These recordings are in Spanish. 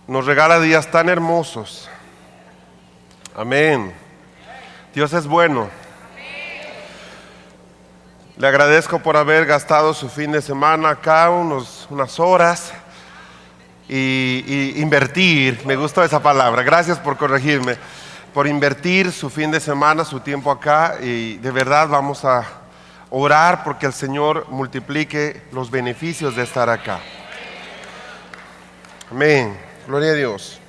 nos regala días tan hermosos. Amén. Dios es bueno. Le agradezco por haber gastado su fin de semana acá, unas horas, y invertir, me gustó esa palabra, gracias por corregirme, por invertir su fin de semana, su tiempo acá, y de verdad vamos a orar porque el Señor multiplique los beneficios de estar acá. Amén, gloria a Dios.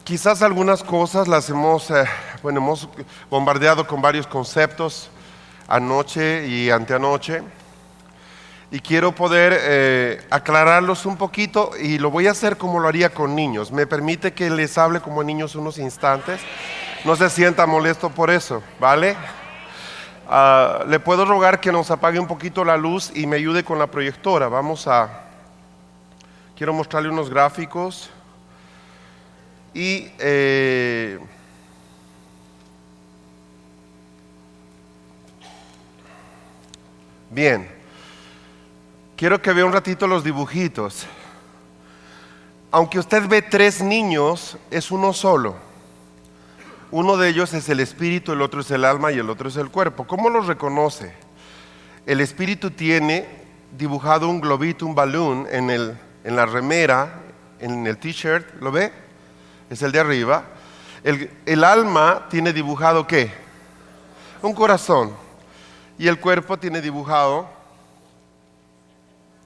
Quizás algunas cosas las hemos bombardeado con varios conceptos anoche y anteanoche, y quiero poder aclararlos un poquito, y lo voy a hacer como lo haría con niños. ¿Me permite que les hable como a niños unos instantes? No se sienta molesto por eso, ¿vale? Le puedo rogar que nos apague un poquito la luz y me ayude con la proyectora. Quiero mostrarle unos gráficos. Y bien, quiero que vea un ratito los dibujitos. Aunque usted ve 3 niños, es uno solo. Uno de ellos es el espíritu, el otro es el alma y el otro es el cuerpo. ¿Cómo los reconoce? El espíritu tiene dibujado un globito, un balloon en la remera, en el t-shirt, ¿lo ve? Es el de arriba. El alma tiene dibujado ¿qué? Un corazón. Y el cuerpo tiene dibujado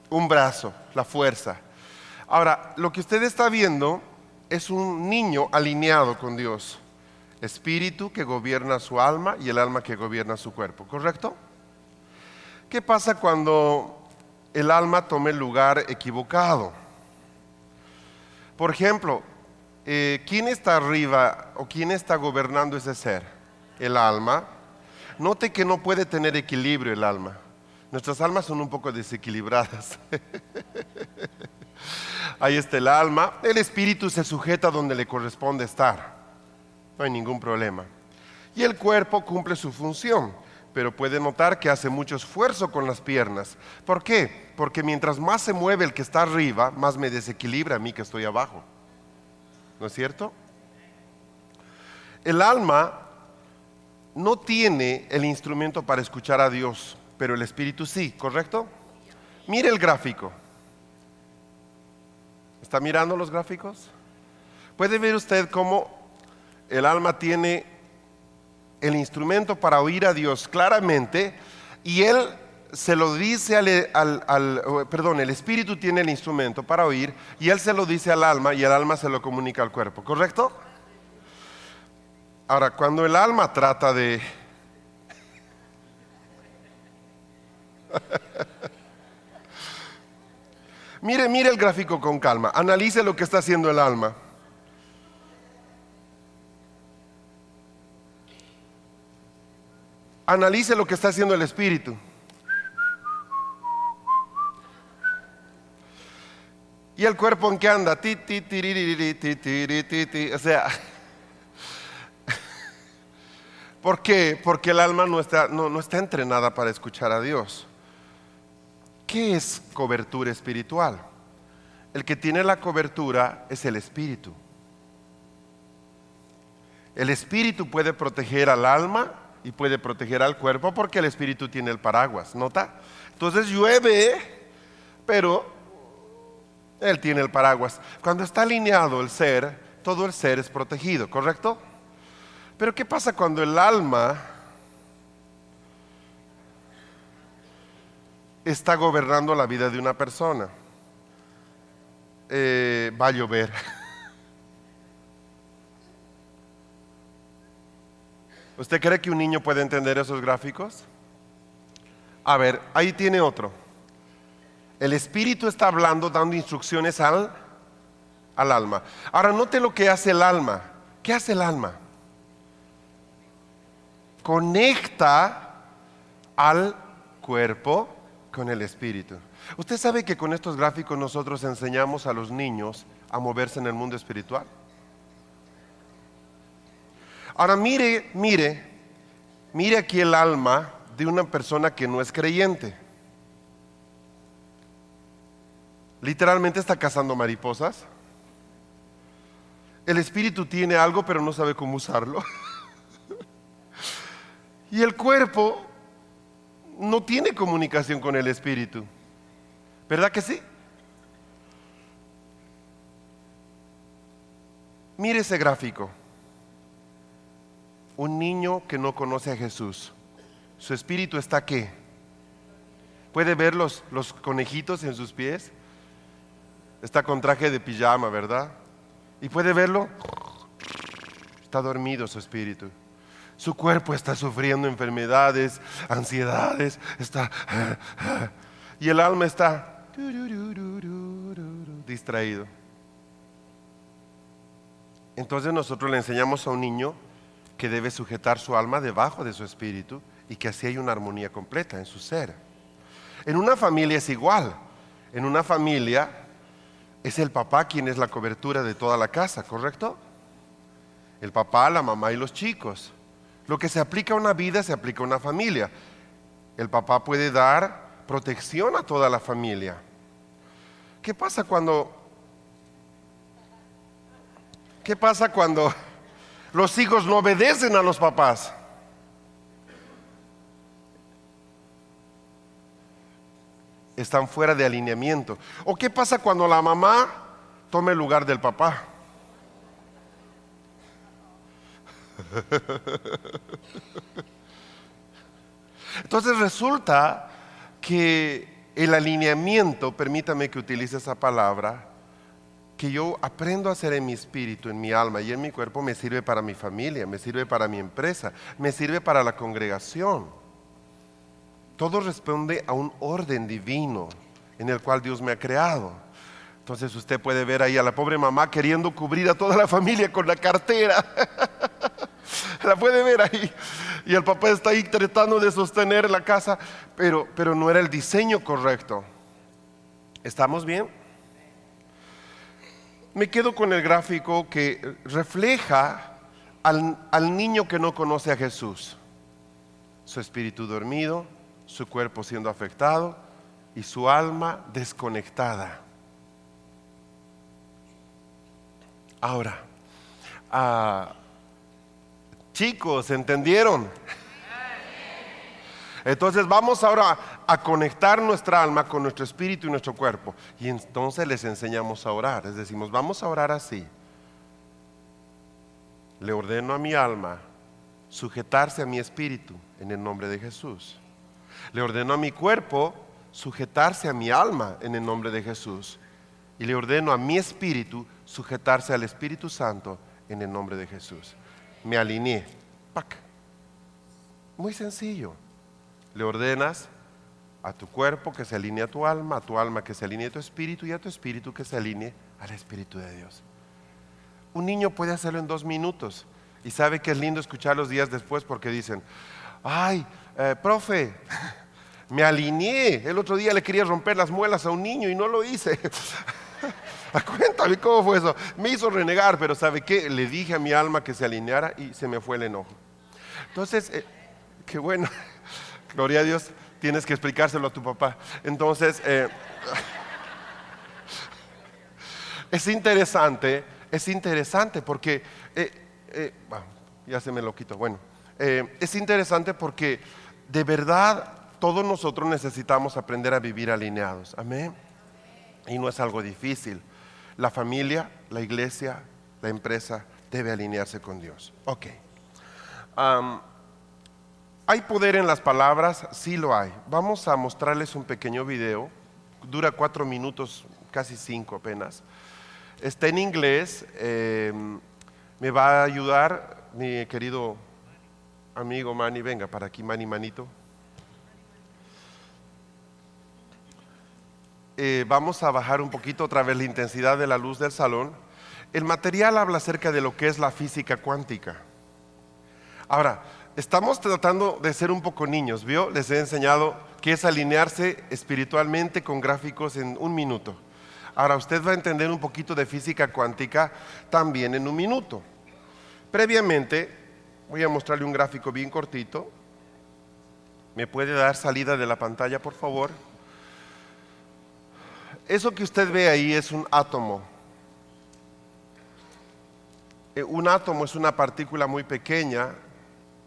un brazo, la fuerza. Ahora, lo que usted está viendo es un niño alineado con Dios. Espíritu que gobierna su alma y el alma que gobierna su cuerpo, ¿correcto? ¿Qué pasa cuando el alma toma el lugar equivocado? Por ejemplo, ¿quién está arriba o quién está gobernando ese ser? El alma. Note que no puede tener equilibrio el alma. Nuestras almas son un poco desequilibradas. Ahí está el alma. El espíritu se sujeta donde le corresponde estar. No hay ningún problema. Y el cuerpo cumple su función, pero puede notar que hace mucho esfuerzo con las piernas. ¿Por qué? Porque mientras más se mueve el que está arriba, más me desequilibra a mí que estoy abajo. ¿No es cierto? El alma no tiene el instrumento para escuchar a Dios, pero el espíritu sí, ¿correcto? Mire el gráfico. ¿Está mirando los gráficos? ¿Puede ver usted cómo el alma tiene el instrumento para oír a Dios claramente, y él se lo dice el espíritu tiene el instrumento para oír y él se lo dice al alma y el alma se lo comunica al cuerpo, ¿correcto? Ahora, cuando el alma trata de mire el gráfico con calma, analice lo que está haciendo el alma. Analice lo que está haciendo el espíritu. ¿Y el cuerpo en qué anda? O sea, ¿por qué? Porque el alma no está entrenada para escuchar a Dios. ¿Qué es cobertura espiritual? El que tiene la cobertura es el espíritu. El espíritu puede proteger al alma y puede proteger al cuerpo porque el espíritu tiene el paraguas, ¿nota? Entonces llueve, pero él tiene el paraguas. Cuando está alineado el ser, todo el ser es protegido, ¿correcto? Pero ¿qué pasa cuando el alma está gobernando la vida de una persona? Va a llover. ¿Usted cree que un niño puede entender esos gráficos? A ver, ahí tiene otro. El espíritu está hablando, dando instrucciones al alma. Ahora note lo que hace el alma. ¿Qué hace el alma? Conecta al cuerpo con el espíritu. ¿Usted sabe que con estos gráficos nosotros enseñamos a los niños a moverse en el mundo espiritual? Ahora mire aquí el alma de una persona que no es creyente. literalmente está cazando mariposas. El espíritu tiene algo, pero no sabe cómo usarlo. Y el cuerpo no tiene comunicación con el espíritu. ¿Verdad que sí? Mire ese gráfico. Un niño que no conoce a Jesús. Su espíritu está ¿qué? ¿Puede ver los conejitos en sus pies? Está con traje de pijama, ¿verdad? ¿Y puede verlo? Está dormido su espíritu. Su cuerpo está sufriendo enfermedades, ansiedades, y el alma está distraído. Entonces nosotros le enseñamos a un niño que debe sujetar su alma debajo de su espíritu y que así hay una armonía completa en su ser. En una familia es igual. En una familia es el papá quien es la cobertura de toda la casa, ¿correcto? El papá, la mamá y los chicos. Lo que se aplica a una vida se aplica a una familia. El papá puede dar protección a toda la familia. ¿Qué pasa cuando los hijos no obedecen a los papás? Están fuera de alineamiento. ¿O qué pasa cuando la mamá toma el lugar del papá? Entonces resulta que el alineamiento, permítame que utilice esa palabra, que yo aprendo a hacer en mi espíritu, en mi alma y en mi cuerpo, me sirve para mi familia, me sirve para mi empresa, me sirve para la congregación. Todo responde a un orden divino en el cual Dios me ha creado. Entonces usted puede ver ahí a la pobre mamá queriendo cubrir a toda la familia con la cartera. La puede ver ahí. Y el papá está ahí tratando de sostener la casa, pero no era el diseño correcto. ¿Estamos bien? Me quedo con el gráfico que refleja al niño que no conoce a Jesús. Su espíritu dormido, su cuerpo siendo afectado y su alma desconectada. Ahora, chicos, ¿entendieron? Entonces vamos ahora a conectar nuestra alma con nuestro espíritu y nuestro cuerpo. Y entonces les enseñamos a orar. Les decimos, vamos a orar así. Le ordeno a mi alma sujetarse a mi espíritu en el nombre de Jesús. Le ordeno a mi cuerpo sujetarse a mi alma en el nombre de Jesús. Y le ordeno a mi espíritu sujetarse al Espíritu Santo en el nombre de Jesús. Me alineé. ¡Pac! Muy sencillo. Le ordenas a tu cuerpo que se alinee a tu alma que se alinee a tu espíritu y a tu espíritu que se alinee al Espíritu de Dios. Un niño puede hacerlo en 2 minutos y sabe que es lindo escuchar los días después porque dicen, ay, profe, me alineé. El otro día le quería romper las muelas a un niño y no lo hice. Cuéntame cómo fue eso. Me hizo renegar, pero ¿sabe qué? Le dije a mi alma que se alineara y se me fue el enojo. Entonces, qué bueno. Gloria a Dios, tienes que explicárselo a tu papá. Entonces, es interesante porque, bueno, ya se me lo quito. Bueno, es interesante porque de verdad todos nosotros necesitamos aprender a vivir alineados. Amén. Y no es algo difícil. La familia, la iglesia, la empresa debe alinearse con Dios. Ok. ¿Hay poder en las palabras? Sí lo hay. Vamos a mostrarles un pequeño video. Dura 4 minutos, casi 5 apenas. Está en inglés. Me va a ayudar mi querido amigo Manny. Venga para aquí, Manny, manito. Vamos a bajar un poquito otra vez la intensidad de la luz del salón. El material habla acerca de lo que es la física cuántica. Ahora, estamos tratando de ser un poco niños, ¿vio? Les he enseñado qué es alinearse espiritualmente con gráficos en 1 minuto. Ahora usted va a entender un poquito de física cuántica también en 1 minuto. Previamente, voy a mostrarle un gráfico bien cortito. ¿Me puede dar salida de la pantalla, por favor? Eso que usted ve ahí es un átomo. Un átomo es una partícula muy pequeña,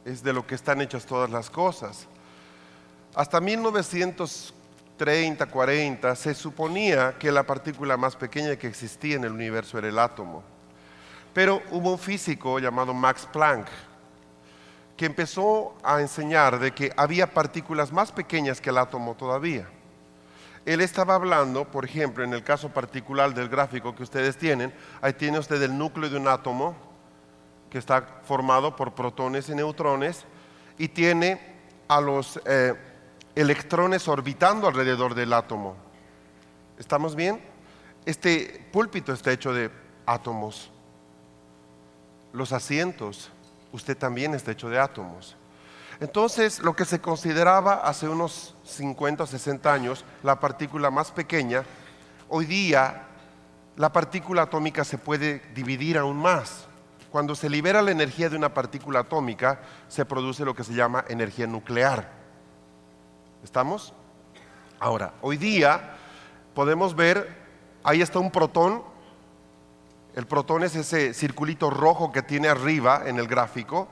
es de lo que están hechas todas las cosas. Hasta 1930, 40, se suponía que la partícula más pequeña que existía en el universo era el átomo. Pero hubo un físico llamado Max Planck que empezó a enseñar de que había partículas más pequeñas que el átomo todavía. Él estaba hablando, por ejemplo, en el caso particular del gráfico que ustedes tienen, ahí tiene usted el núcleo de un átomo que está formado por protones y neutrones y tiene a los electrones orbitando alrededor del átomo. ¿Estamos bien? Este púlpito está hecho de átomos. Los asientos, usted también está hecho de átomos. Entonces, lo que se consideraba hace unos 50 o 60 años la partícula más pequeña, hoy día la partícula atómica se puede dividir aún más. Cuando se libera la energía de una partícula atómica, se produce lo que se llama energía nuclear. ¿Estamos? Ahora, hoy día podemos ver, ahí está un protón. El protón es ese circulito rojo que tiene arriba en el gráfico.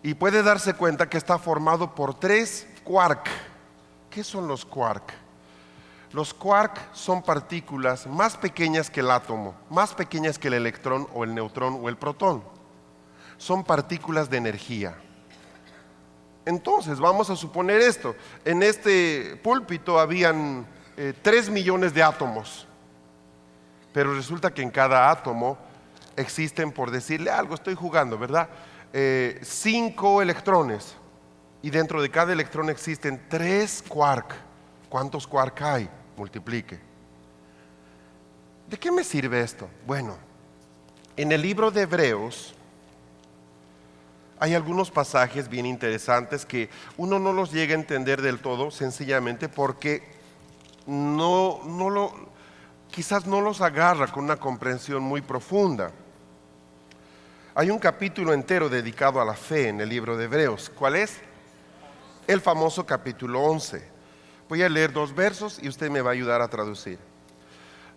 Y puede darse cuenta que está formado por 3 quark. ¿Qué son los quark? Los quark son partículas más pequeñas que el átomo, más pequeñas que el electrón o el neutrón o el protón. Son partículas de energía. Entonces, vamos a suponer esto. En este púlpito habían 3 millones de átomos. Pero resulta que en cada átomo existen, por decirle algo, estoy jugando, ¿verdad? 5 electrones. Y dentro de cada electrón existen 3 quark. ¿Cuántos quark hay? Multiplique. ¿De qué me sirve esto? Bueno, en el libro de Hebreos hay algunos pasajes bien interesantes que uno no los llega a entender del todo, sencillamente porque quizás no los agarra con una comprensión muy profunda. Hay un capítulo entero dedicado a la fe en el libro de Hebreos. ¿Cuál es? El famoso capítulo 11. Voy a leer 2 versos y usted me va a ayudar a traducir.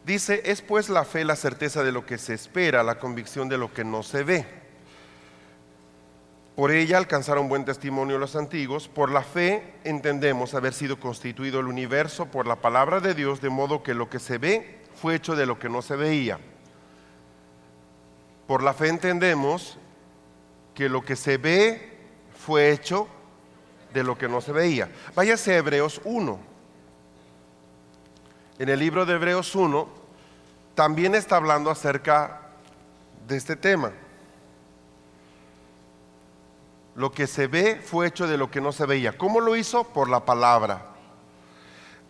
Dice: es pues la fe la certeza de lo que se espera, la convicción de lo que no se ve. Por ella alcanzaron buen testimonio los antiguos. Por la fe entendemos haber sido constituido el universo por la palabra de Dios, de modo que lo que se ve fue hecho de lo que no se veía. Por la fe entendemos que lo que se ve fue hecho de lo que no se veía. Váyase a Hebreos 1. En el libro de Hebreos 1 también está hablando acerca de este tema. Lo que se ve fue hecho de lo que no se veía. ¿Cómo lo hizo? Por la palabra.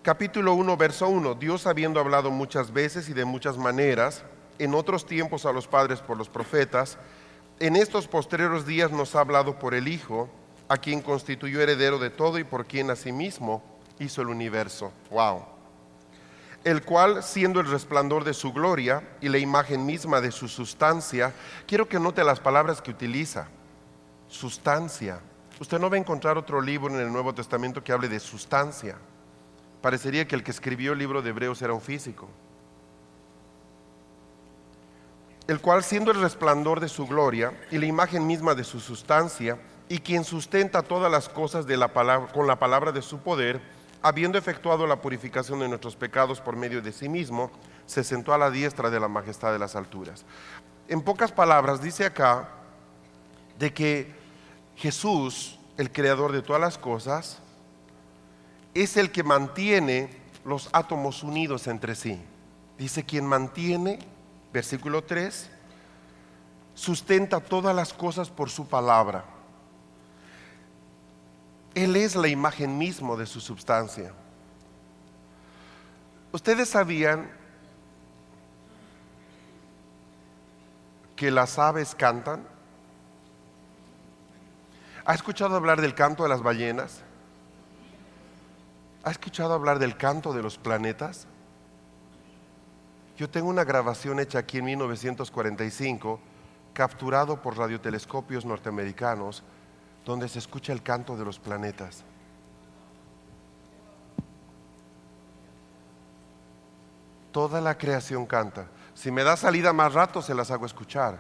Capítulo 1, verso 1. Dios, habiendo hablado muchas veces y de muchas maneras, en otros tiempos a los padres por los profetas, en estos postreros días nos ha hablado por el Hijo, a quien constituyó heredero de todo y por quien asimismo hizo el universo. Wow. El cual, siendo el resplandor de su gloria y la imagen misma de su sustancia, quiero que note las palabras que utiliza. Sustancia. Usted no va a encontrar otro libro en el Nuevo Testamento que hable de sustancia. Parecería que el que escribió el libro de Hebreos era un físico. El cual, siendo el resplandor de su gloria y la imagen misma de su sustancia, y quien sustenta todas las cosas con la palabra de su poder, habiendo efectuado la purificación de nuestros pecados por medio de sí mismo, se sentó a la diestra de la majestad de las alturas. En pocas palabras, dice acá de que Jesús, el creador de todas las cosas, es el que mantiene los átomos unidos entre sí. Dice: quien mantiene, versículo 3, sustenta todas las cosas por su palabra. Él es la imagen misma de su substancia. ¿Ustedes sabían que las aves cantan? ¿Ha escuchado hablar del canto de las ballenas? ¿Ha escuchado hablar del canto de los planetas? Yo tengo una grabación hecha aquí en 1945, capturado por radiotelescopios norteamericanos, donde se escucha el canto de los planetas. Toda la creación canta. Si me da salida más rato, se las hago escuchar.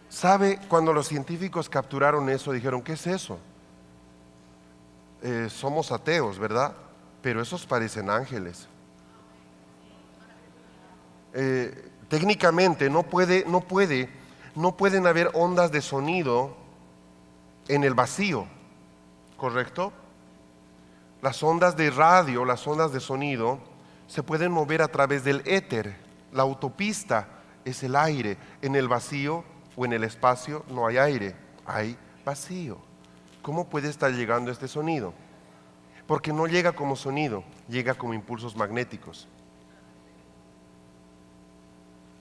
¿Sabe? Cuando los científicos capturaron eso, dijeron, ¿qué es eso? Somos ateos, ¿verdad? Pero esos parecen ángeles. Técnicamente no pueden haber ondas de sonido en el vacío, ¿correcto? Las ondas de radio, las ondas de sonido se pueden mover a través del éter. La autopista es el aire. En el vacío o en el espacio no hay aire, hay vacío. ¿Cómo puede estar llegando este sonido? Porque no llega como sonido, llega como impulsos magnéticos.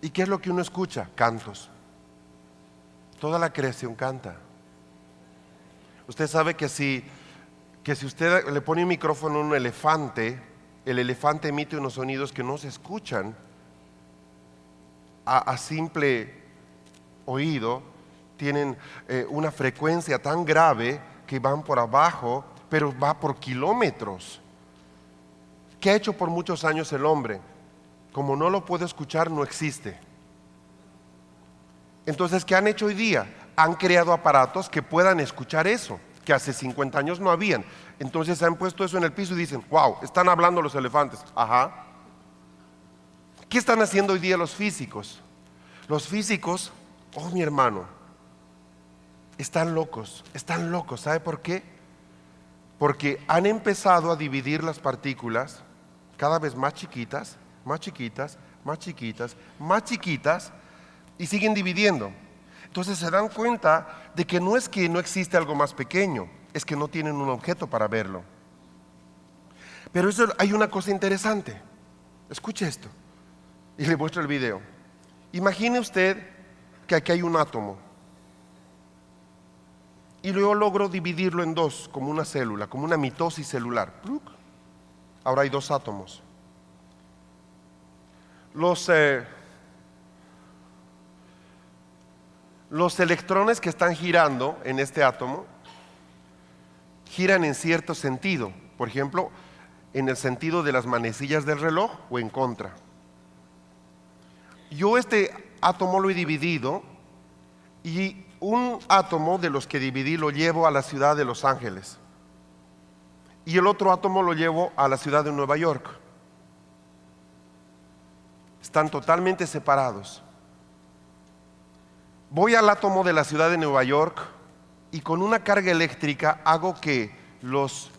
¿Y qué es lo que uno escucha? Cantos. Toda la creación canta. Usted sabe que si usted le pone un micrófono a un elefante, el elefante emite unos sonidos que no se escuchan a simple oído. Tienen una frecuencia tan grave que van por abajo, pero va por kilómetros. ¿Qué ha hecho por muchos años el hombre? Como no lo puede escuchar, no existe. Entonces, ¿qué han hecho hoy día? Han creado aparatos que puedan escuchar eso, que hace 50 años no habían. Entonces han puesto eso en el piso y dicen, wow, están hablando los elefantes. Ajá. ¿Qué están haciendo hoy día los físicos? Los físicos, oh mi hermano, están locos, ¿sabe por qué? Porque han empezado a dividir las partículas cada vez más chiquitas, más chiquitas, más chiquitas, más chiquitas, y siguen dividiendo. Entonces se dan cuenta de que no es que no existe algo más pequeño, es que no tienen un objeto para verlo. Pero hay una cosa interesante. Escuche esto y le muestro el video. Imagine usted que aquí hay un átomo y luego logro dividirlo en dos, como una célula, como una mitosis celular. Ahora hay dos átomos. Los electrones que están girando en este átomo giran en cierto sentido, por ejemplo, en el sentido de las manecillas del reloj o en contra. Yo este átomo lo he dividido y un átomo de los que dividí lo llevo a la ciudad de Los Ángeles y el otro átomo lo llevo a la ciudad de Nueva York. Están totalmente separados. Voy al átomo de la ciudad de Nueva York y con una carga eléctrica hago que los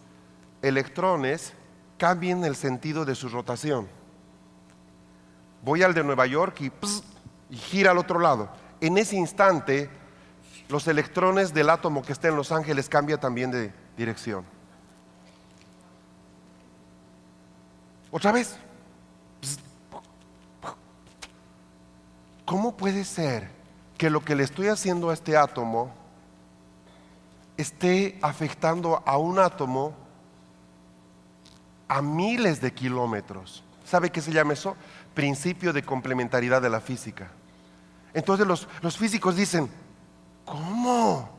electrones cambien el sentido de su rotación. Voy al de Nueva York y gira al otro lado. En ese instante, los electrones del átomo que está en Los Ángeles cambian también de dirección. Otra vez. ¿Cómo puede ser que lo que le estoy haciendo a este átomo esté afectando a un átomo a miles de kilómetros? ¿Sabe qué se llama eso? Principio de complementariedad de la física. Entonces los físicos dicen, ¿cómo?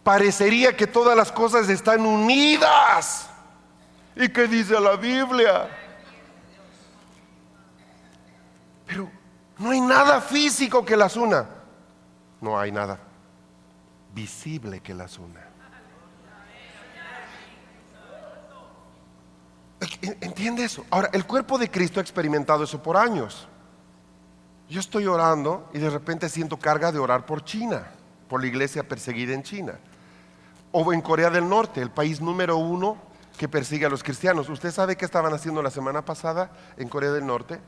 Parecería que todas las cosas están unidas. ¿Y qué dice la Biblia? Pero no hay nada físico que las una. No hay nada visible que las una. ¿Entiende eso? Ahora, el cuerpo de Cristo ha experimentado eso por años. Yo estoy orando y de repente siento carga de orar por China, por la iglesia perseguida en China. O en Corea del Norte, el país número 1 que persigue a los cristianos. ¿Usted sabe qué estaban haciendo la semana pasada en Corea del Norte?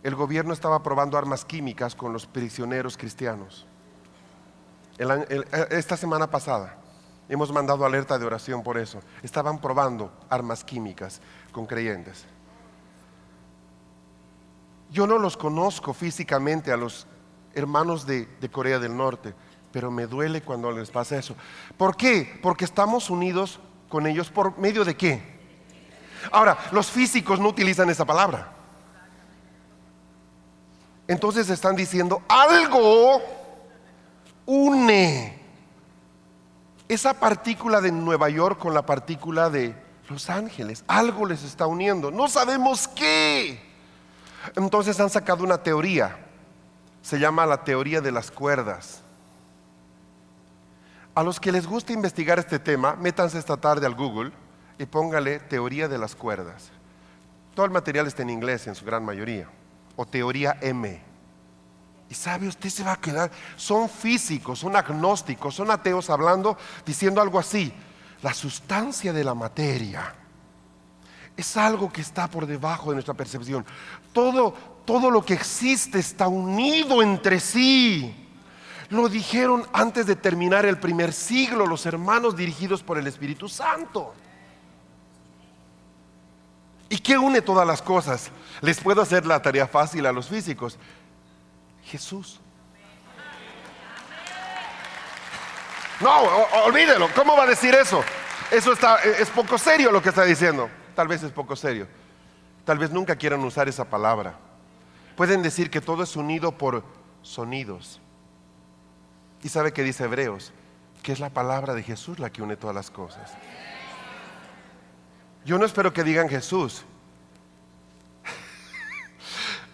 El gobierno estaba probando armas químicas con los prisioneros cristianos. Esta semana pasada hemos mandado alerta de oración por eso. Estaban probando armas químicas con creyentes. Yo no los conozco físicamente a los hermanos de Corea del Norte, pero me duele cuando les pasa eso. ¿Por qué? Porque estamos unidos con ellos por medio de ¿qué? Ahora, los físicos no utilizan esa palabra. Entonces están diciendo, algo une esa partícula de Nueva York con la partícula de Los ángeles, algo les está uniendo, no sabemos qué. Entonces han sacado una teoría, se llama la teoría de las cuerdas. A los que les gusta investigar este tema, métanse esta tarde al Google y póngale teoría de las cuerdas. Todo el material está en inglés en su gran mayoría, o teoría M. Y sabe, usted se va a quedar, son físicos, son agnósticos, son ateos hablando, diciendo algo así: la sustancia de la materia es algo que está por debajo de nuestra percepción. Todo lo que existe está unido entre sí. Lo dijeron antes de terminar el primer siglo los hermanos dirigidos por el Espíritu Santo. ¿Y qué une todas las cosas? Les puedo hacer la tarea fácil a los físicos: Jesús. No, olvídelo. ¿Cómo va a decir eso? Es poco serio lo que está diciendo. Tal vez es poco serio. Tal vez nunca quieran usar esa palabra. Pueden decir que todo es unido por sonidos. ¿Y sabe qué dice Hebreos? Que es la palabra de Jesús la que une todas las cosas. Yo no espero que digan Jesús.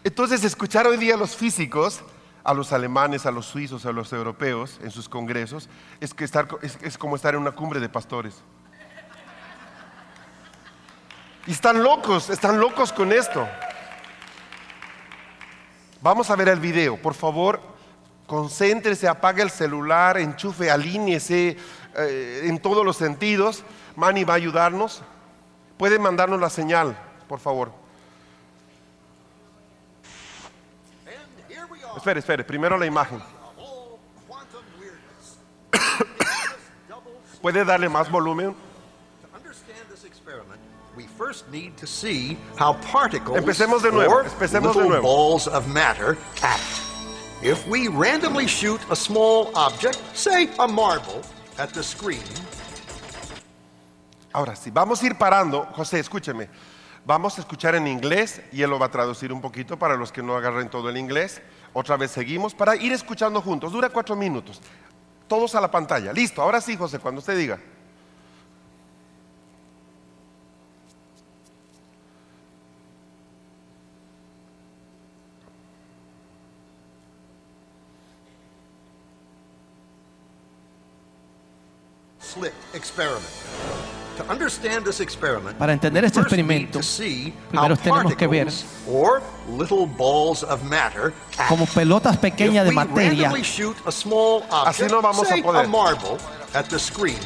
Entonces, escuchar hoy día a los físicos, a los alemanes, a los suizos, a los europeos en sus congresos, es como estar en una cumbre de pastores. Y están locos con esto. Vamos a ver el video, por favor. Concéntrese, apague el celular, enchufe, alíñese en todos los sentidos. Manny va a ayudarnos. Puede mandarnos la señal, por favor. Espere, primero la imagen. ¿Puede darle más volumen? Empecemos de nuevo. Balls of matter act. If we randomly shoot a small object, say a marble, at the screen. Ahora sí, vamos a ir parando. José, escúcheme. Vamos a escuchar en inglés y él lo va a traducir un poquito para los que no agarren todo el inglés. Otra vez seguimos para ir escuchando juntos. Dura 4 minutos. Todos a la pantalla. Listo, ahora sí, José, cuando usted diga. Slit experiment. To understand this experiment, Para entender este we first need experimento, to see how primero tenemos que ver particles, or little balls of matter, act. como pelotas pequeñas de If we materia. randomly shoot a small object, Así no vamos a say poder. a marble, at the screen,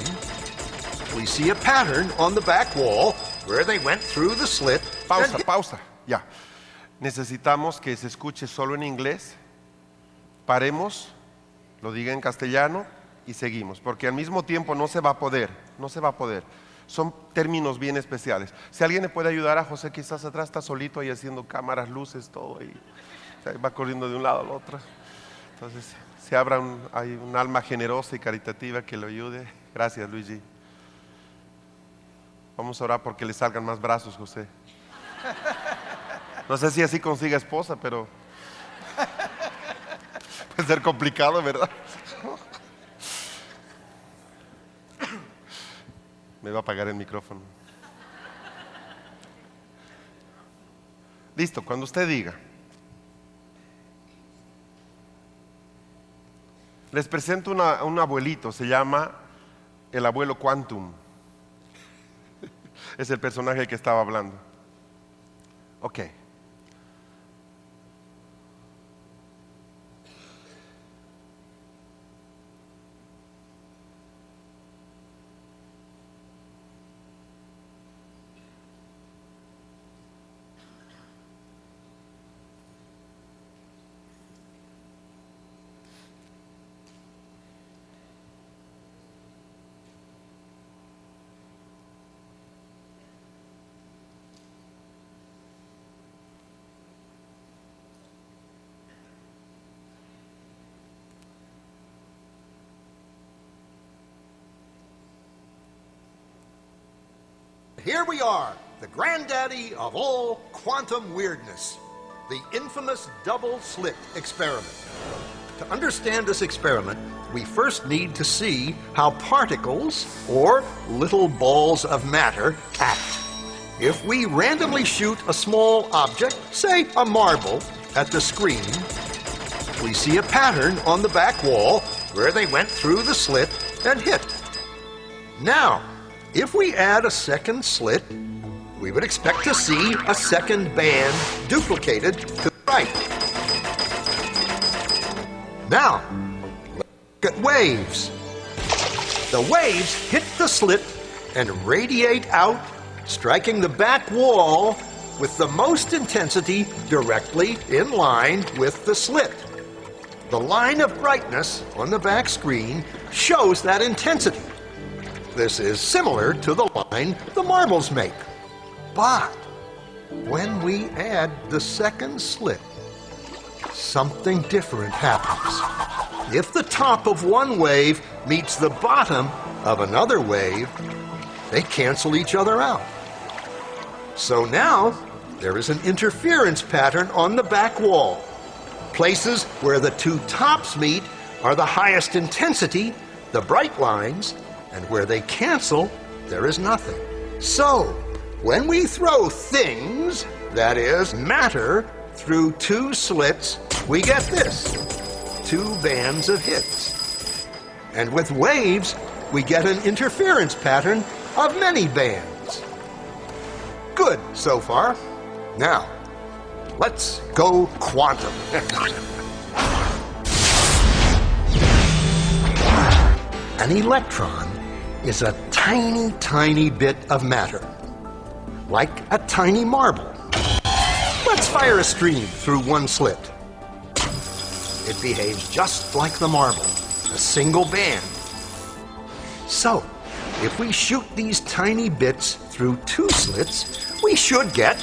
we see a pattern on the back wall where they went through the slit. Pausa, ya. Necesitamos que se escuche solo en inglés. Paremos, lo diga en castellano y seguimos, porque al mismo tiempo no se va a poder. Son términos bien especiales. Si alguien le puede ayudar a José, quizás atrás está solito ahí haciendo cámaras, luces, todo, y o sea, va corriendo de un lado al otro. Entonces, se abra hay un alma generosa y caritativa que lo ayude. Gracias, Luigi. Vamos a orar porque le salgan más brazos, José. No sé si así consiga esposa, pero puede ser complicado, ¿verdad? Me va a apagar el micrófono. Listo, cuando usted diga. Les presento un abuelito, se llama el abuelo Quantum. Es el personaje que estaba hablando. Ok. Here we are, the granddaddy of all quantum weirdness, the infamous double slit experiment. To understand this experiment, we first need to see how particles, or little balls of matter, act. If we randomly shoot a small object, say a marble, at the screen, we see a pattern on the back wall where they went through the slit and hit. Now, if we add a second slit, we would expect to see a second band duplicated to the right. Now, let's look at waves. The waves hit the slit and radiate out, striking the back wall with the most intensity directly in line with the slit. The line of brightness on the back screen shows that intensity. This is similar to the line the marbles make. But when we add the second slit, something different happens. If the top of one wave meets the bottom of another wave, they cancel each other out. So now there is an interference pattern on the back wall. Places where the two tops meet are the highest intensity, the bright lines, and where they cancel, there is nothing. So, when we throw things, that is, matter, through two slits, we get this, two bands of hits. And with waves, we get an interference pattern of many bands. Good so far. Now, let's go quantum. An electron is a tiny, tiny bit of matter, like a tiny marble. Let's fire a stream through one slit. It behaves just like the marble, a single band. So, if we shoot these tiny bits through two slits, we should get,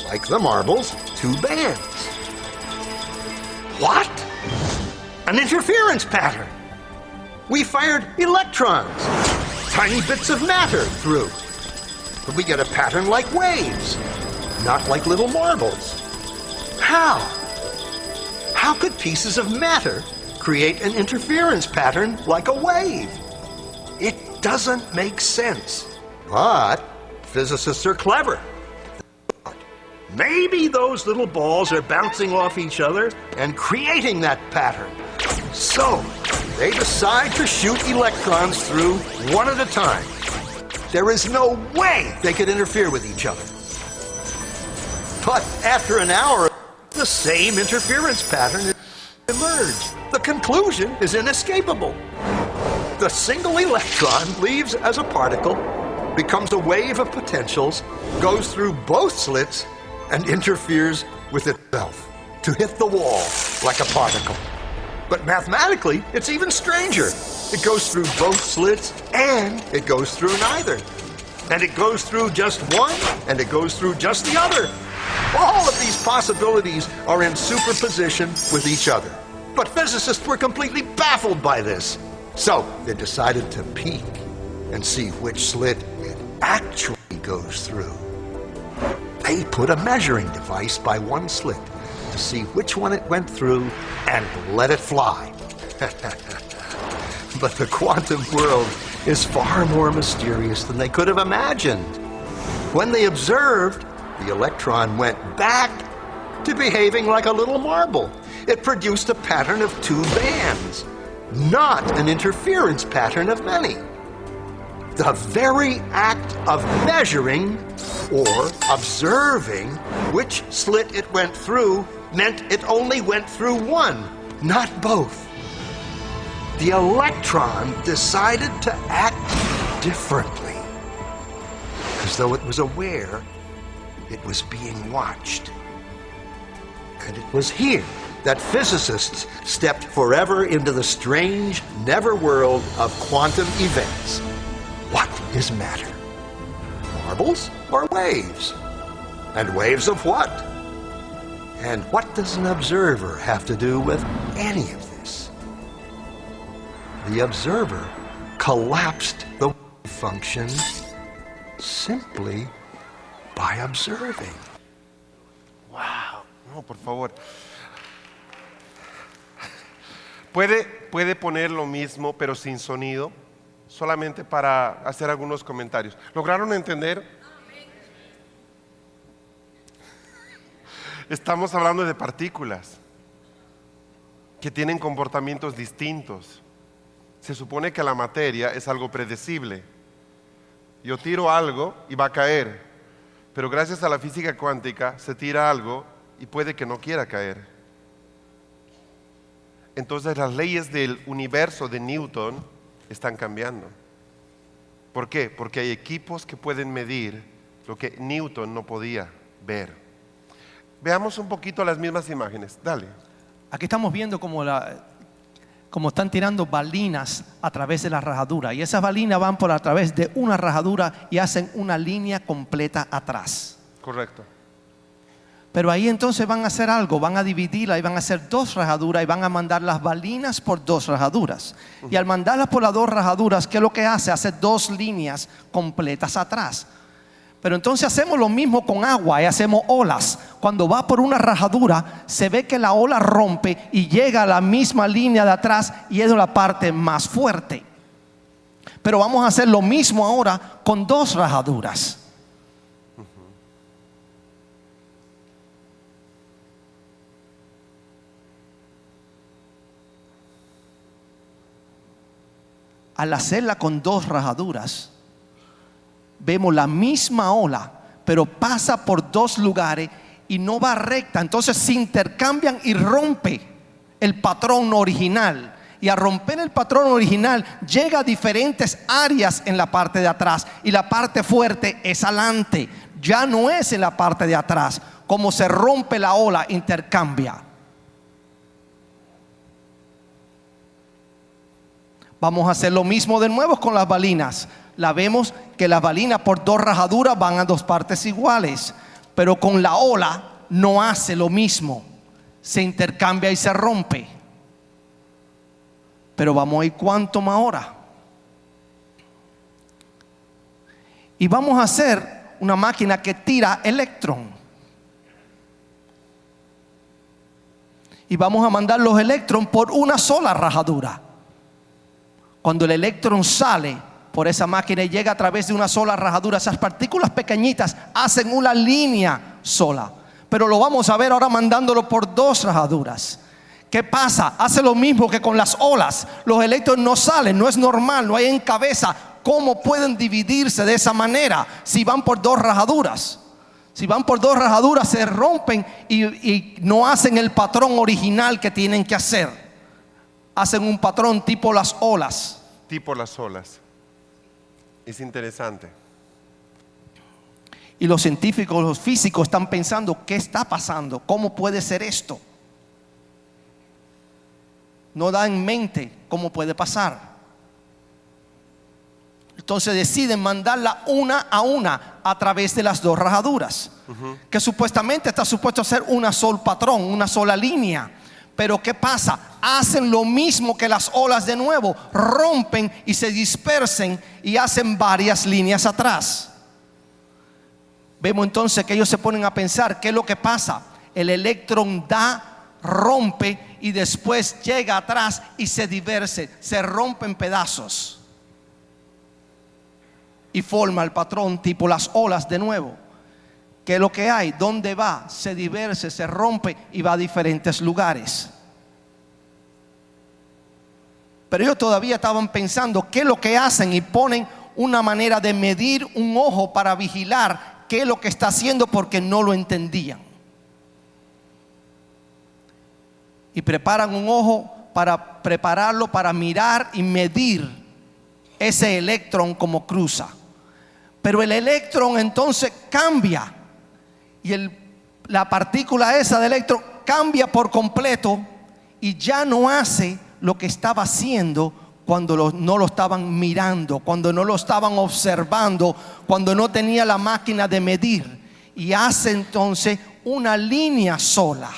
like the marbles, two bands. What? An interference pattern. We fired electrons, tiny bits of matter through. But we get a pattern like waves, not like little marbles. How? How could pieces of matter create an interference pattern like a wave? It doesn't make sense. But physicists are clever. Maybe those little balls are bouncing off each other and creating that pattern. So, they decide to shoot electrons through one at a time. There is no way they could interfere with each other. But after an hour, the same interference pattern emerged. The conclusion is inescapable. The single electron leaves as a particle, becomes a wave of potentials, goes through both slits, and interferes with itself to hit the wall like a particle. But mathematically, it's even stranger. It goes through both slits, and it goes through neither. And it goes through just one, and it goes through just the other. All of these possibilities are in superposition with each other. But physicists were completely baffled by this. So they decided to peek and see which slit it actually goes through. They put a measuring device by one slit to see which one it went through and let it fly. But the quantum world is far more mysterious than they could have imagined. When they observed, the electron went back to behaving like a little marble. It produced a pattern of two bands, not an interference pattern of many. The very act of measuring or observing which slit it went through meant it only went through one, not both. The electron decided to act differently, as though it was aware it was being watched. And it was here that physicists stepped forever into the strange, never world of quantum events. What is matter? Marbles or waves? And waves of what? And what does an observer have to do with any of this? The observer collapsed the wave function simply by observing. Wow. No, por favor. ¿Puede poner lo mismo pero sin sonido? Solamente para hacer algunos comentarios. ¿Lograron entender? Estamos hablando de partículas que tienen comportamientos distintos. Se supone que la materia es algo predecible. Yo tiro algo y va a caer, pero gracias a la física cuántica se tira algo y puede que no quiera caer. Entonces las leyes del universo de Newton están cambiando. ¿Por qué? Porque hay equipos que pueden medir lo que Newton no podía ver. Veamos un poquito las mismas imágenes. Dale. Aquí estamos viendo como están tirando balinas a través de la rajadura. Y esas balinas van por a través de una rajadura y hacen una línea completa atrás. Correcto. Pero ahí entonces van a hacer algo, van a dividirla y van a hacer 2 rajaduras y van a mandar las balinas por 2 rajaduras. Y al mandarlas por las 2 rajaduras, ¿qué es lo que hace? Hace 2 líneas completas atrás. Pero entonces hacemos lo mismo con agua y hacemos olas. Cuando va por una rajadura, se ve que la ola rompe y llega a la misma línea de atrás y es la parte más fuerte. Pero vamos a hacer lo mismo ahora con 2 rajaduras. Al hacerla con 2 rajaduras, vemos la misma ola, pero pasa por 2 lugares y no va recta. Entonces se intercambian y rompe el patrón original. Y al romper el patrón original, llega a diferentes áreas en la parte de atrás. Y la parte fuerte es adelante, ya no es en la parte de atrás. Como se rompe la ola, intercambia. Vamos a hacer lo mismo de nuevo con las balinas. La vemos que las balinas por 2 rajaduras van a 2 partes iguales, pero con la ola no hace lo mismo, se intercambia y se rompe. Pero vamos a ir quantum ahora. Y vamos a hacer una máquina que tira electrón. Y vamos a mandar los electrones por una sola rajadura. Cuando el electrón sale por esa máquina y llega a través de una sola rajadura, esas partículas pequeñitas hacen una línea sola. Pero lo vamos a ver ahora mandándolo por 2 rajaduras. ¿Qué pasa? Hace lo mismo que con las olas. Los electrones no salen, no es normal, no hay en cabeza. ¿Cómo pueden dividirse de esa manera si van por 2 rajaduras? Si van por 2 rajaduras se rompen y no hacen el patrón original que tienen que hacer. Hacen un patrón tipo las olas. Tipo las olas. Es interesante. Y los científicos, los físicos están pensando, ¿qué está pasando? ¿Cómo puede ser esto? No da en mente cómo puede pasar. Entonces deciden mandarla una a una a través de las 2 rajaduras. Que supuestamente está supuesto a ser una sola patrón, una sola línea. Pero ¿qué pasa? Hacen lo mismo que las olas de nuevo, rompen y se dispersen y hacen varias líneas atrás. Vemos entonces que ellos se ponen a pensar, ¿qué es lo que pasa? El electrón rompe y después llega atrás y se diverse, se rompe en pedazos y forma el patrón tipo las olas de nuevo. ¿Qué es lo que hay? ¿Dónde va? Se diverse, se rompe y va a diferentes lugares. Pero ellos todavía estaban pensando qué es lo que hacen y ponen una manera de medir un ojo para vigilar qué es lo que está haciendo porque no lo entendían. Y preparan un ojo para prepararlo para mirar y medir ese electrón como cruza. Pero el electrón entonces cambia. Y la partícula esa de electrón cambia por completo y ya no hace lo que estaba haciendo cuando no lo estaban mirando, cuando no lo estaban observando, cuando no tenía la máquina de medir. Y hace entonces una línea sola.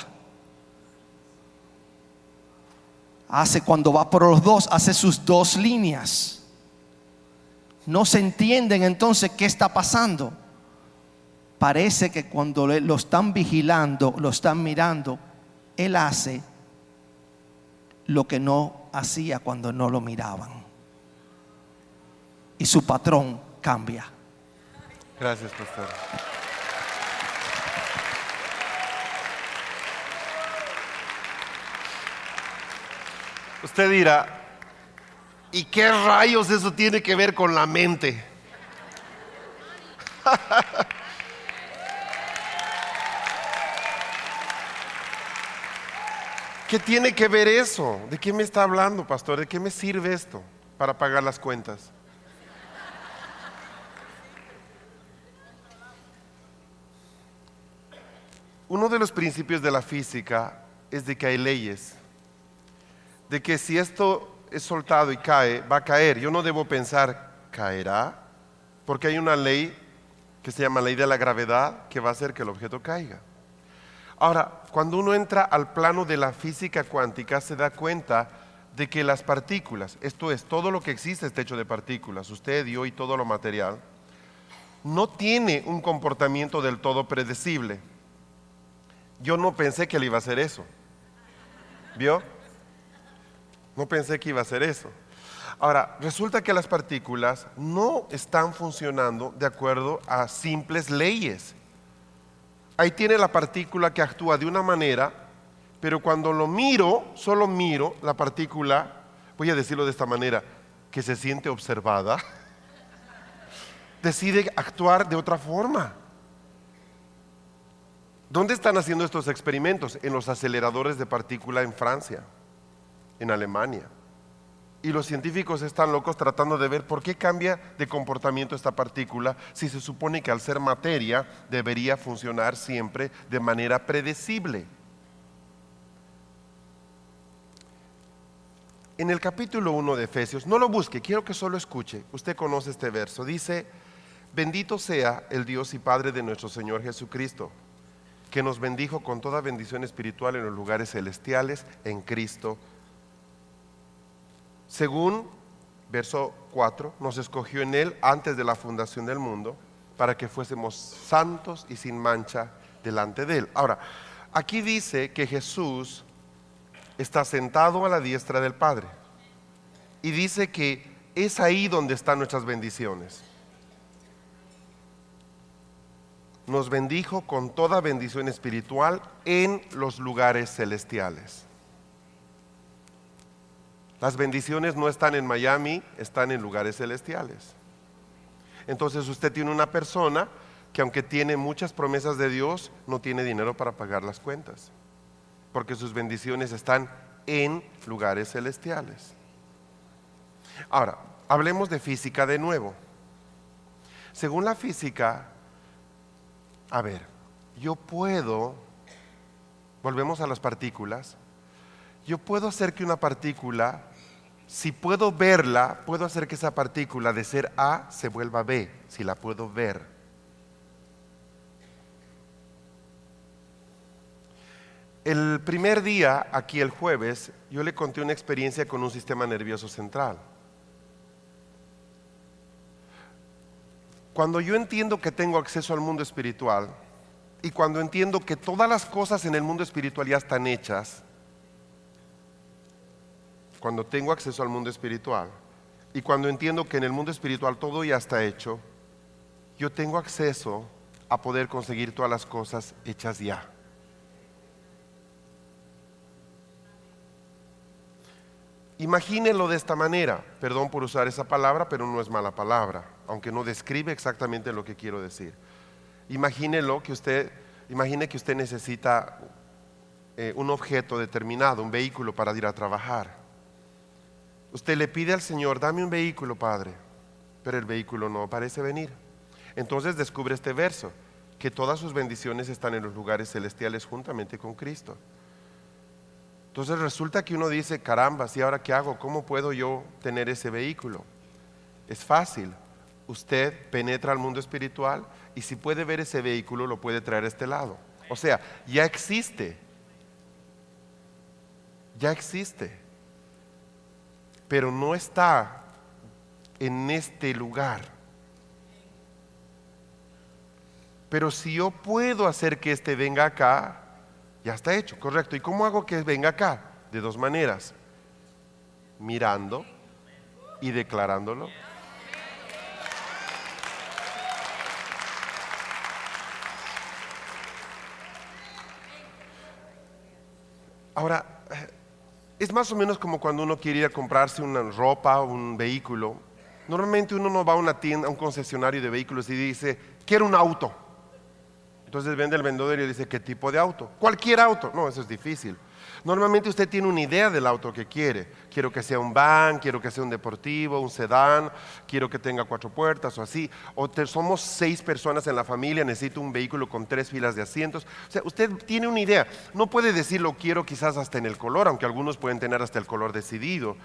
Cuando va por los 2, hace sus 2 líneas. No se entienden entonces qué está pasando. Parece que cuando lo están vigilando, lo están mirando, él hace lo que no hacía cuando no lo miraban. Y su patrón cambia. Gracias, pastor. Usted dirá, ¿y qué rayos eso tiene que ver con la mente? ¿Qué tiene que ver eso? ¿De qué me está hablando, pastor? ¿De qué me sirve esto para pagar las cuentas? Uno de los principios de la física es de que hay leyes, de que si esto es soltado y cae, va a caer. Yo no debo pensar, ¿caerá? Porque hay una ley que se llama ley de la gravedad que va a hacer que el objeto caiga. Ahora, cuando uno entra al plano de la física cuántica, se da cuenta de que las partículas, esto es, todo lo que existe está hecho de partículas, usted, yo y todo lo material, no tiene un comportamiento del todo predecible. Yo no pensé que le iba a hacer eso. ¿Vio? No pensé que iba a hacer eso. Ahora, resulta que las partículas no están funcionando de acuerdo a simples leyes. Ahí tiene la partícula que actúa de una manera, pero cuando lo miro, solo miro la partícula, voy a decirlo de esta manera, que se siente observada, decide actuar de otra forma. ¿Dónde están haciendo estos experimentos? En los aceleradores de partícula en Francia, en Alemania. Y los científicos están locos tratando de ver por qué cambia de comportamiento esta partícula si se supone que al ser materia debería funcionar siempre de manera predecible. En el capítulo 1 de Efesios, no lo busque, quiero que solo escuche, usted conoce este verso, dice: bendito sea el Dios y Padre de nuestro Señor Jesucristo, que nos bendijo con toda bendición espiritual en los lugares celestiales en Cristo. Según verso 4, nos escogió en Él antes de la fundación del mundo para que fuésemos santos y sin mancha delante de Él. Ahora, aquí dice que Jesús está sentado a la diestra del Padre y dice que es ahí donde están nuestras bendiciones. Nos bendijo con toda bendición espiritual en los lugares celestiales. Las bendiciones no están en Miami, están en lugares celestiales. Entonces usted tiene una persona que, aunque tiene muchas promesas de Dios, no tiene dinero para pagar las cuentas, porque sus bendiciones están en lugares celestiales. Ahora, hablemos de física de nuevo. Según la física, a ver, yo puedo, volvemos a las partículas, yo puedo hacer que una partícula, si puedo verla, puedo hacer que esa partícula de ser A se vuelva B, si la puedo ver. El primer día, aquí el jueves, yo le conté una experiencia con un sistema nervioso central. Cuando yo entiendo que tengo acceso al mundo espiritual y cuando entiendo que todas las cosas en el mundo espiritual ya están hechas, cuando tengo acceso al mundo espiritual y cuando entiendo que en el mundo espiritual todo ya está hecho, yo tengo acceso a poder conseguir todas las cosas hechas ya. Imagínelo de esta manera, perdón por usar esa palabra, pero no es mala palabra, aunque no describe exactamente lo que quiero decir. Imagine que usted necesita un objeto determinado, un vehículo para ir a trabajar. Usted le pide al Señor, dame un vehículo, Padre, pero el vehículo no parece venir. Entonces descubre este verso, que todas sus bendiciones están en los lugares celestiales juntamente con Cristo. Entonces resulta que uno dice, caramba, ¿y ahora qué hago? ¿Cómo puedo yo tener ese vehículo? Es fácil, usted penetra al mundo espiritual y si puede ver ese vehículo lo puede traer a este lado. O sea, ya existe, pero no está en este lugar. Pero si yo puedo hacer que este venga acá, ya está hecho, correcto. ¿Y cómo hago que venga acá? De dos maneras. mirando y declarándolo. Ahora, es más o menos como cuando uno quiere ir a comprarse una ropa, un vehículo. Normalmente uno no va a una tienda, a un concesionario de vehículos y dice, quiero un auto. Entonces vende el vendedor y le dice, ¿qué tipo de auto? Cualquier auto. No, eso es difícil. Normalmente usted tiene una idea del auto que quiere. Quiero que sea un van, quiero que sea un deportivo, un sedán, quiero que tenga 4 puertas o así. Somos 6 personas en la familia, necesito un vehículo con 3 filas de asientos. O sea, usted tiene una idea. No puede decir lo quiero quizás hasta en el color, aunque algunos pueden tener hasta el color decidido,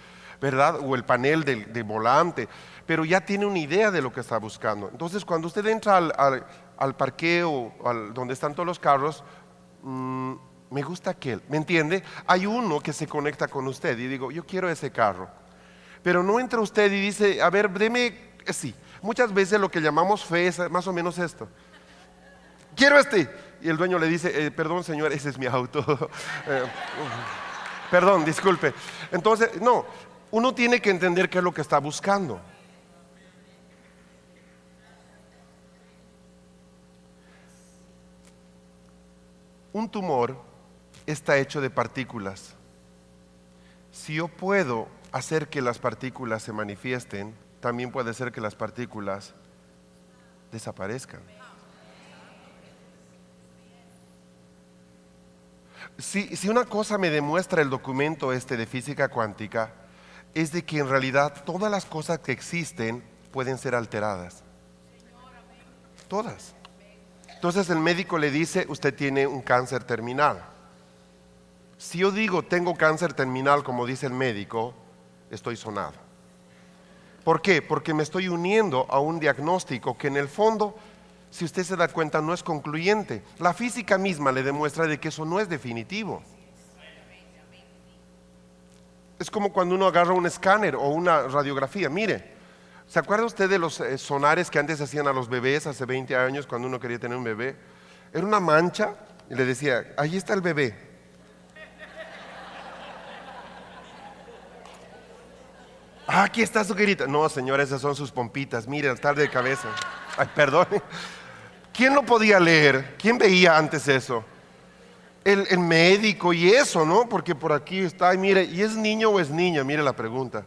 ¿verdad? O el panel de volante, pero ya tiene una idea de lo que está buscando. Entonces, cuando usted entra al parqueo, donde están todos los carros, me gusta aquel, ¿me entiende? Hay uno que se conecta con usted y digo, yo quiero ese carro. Pero no entra usted y dice, a ver, deme, sí. Muchas veces lo que llamamos fe es más o menos esto. Quiero este. Y el dueño le dice, perdón señor, ese es mi auto. Perdón, disculpe. Entonces, no, uno tiene que entender qué es lo que está buscando. Un tumor está hecho de partículas. Si yo puedo hacer que las partículas se manifiesten, también puede ser que las partículas desaparezcan. Si una cosa me demuestra el documento de física cuántica, es de que en realidad todas las cosas que existen pueden ser alteradas. Todas. Entonces el médico le dice, usted tiene un cáncer terminal. Si yo digo tengo cáncer terminal, como dice el médico, estoy sonado. ¿Por qué? Porque me estoy uniendo a un diagnóstico que en el fondo, si usted se da cuenta, no es concluyente. La física misma le demuestra de que eso no es definitivo. Es como cuando uno agarra un escáner o una radiografía. Mire, ¿se acuerda usted de los sonares que antes hacían a los bebés hace 20 años cuando uno quería tener un bebé? Era una mancha y le decía, ahí está el bebé. Aquí está su querida. No, señora, esas son sus pompitas. Mire, está de cabeza. Ay, perdón. ¿Quién lo podía leer? ¿Quién veía antes eso? El médico y eso, ¿no? Porque por aquí está, y mire, ¿y es niño o es niña? Mire la pregunta.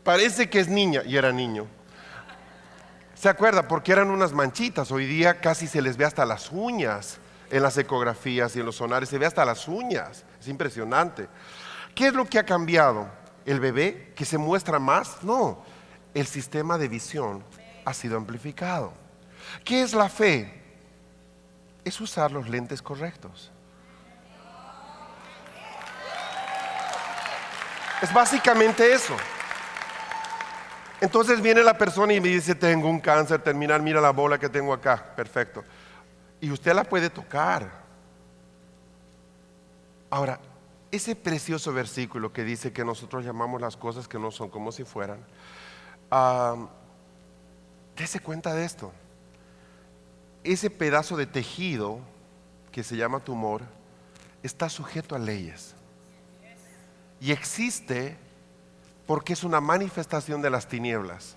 Parece que es niña y era niño. ¿Se acuerda? Porque eran unas manchitas. Hoy día casi se les ve hasta las uñas en las ecografías y en los sonares. Se ve hasta las uñas. Es impresionante. ¿Qué es lo que ha cambiado? ¿El bebé que se muestra más? No, el sistema de visión ha sido amplificado. ¿Qué es la fe? Es usar los lentes correctos. Es básicamente eso. Entonces viene la persona y me dice, tengo un cáncer terminal, mira la bola que tengo acá, perfecto. Y usted la puede tocar. Ahora, ese precioso versículo que dice que nosotros llamamos las cosas que no son como si fueran, dése cuenta de esto. Ese pedazo de tejido que se llama tumor está sujeto a leyes y existe porque es una manifestación de las tinieblas.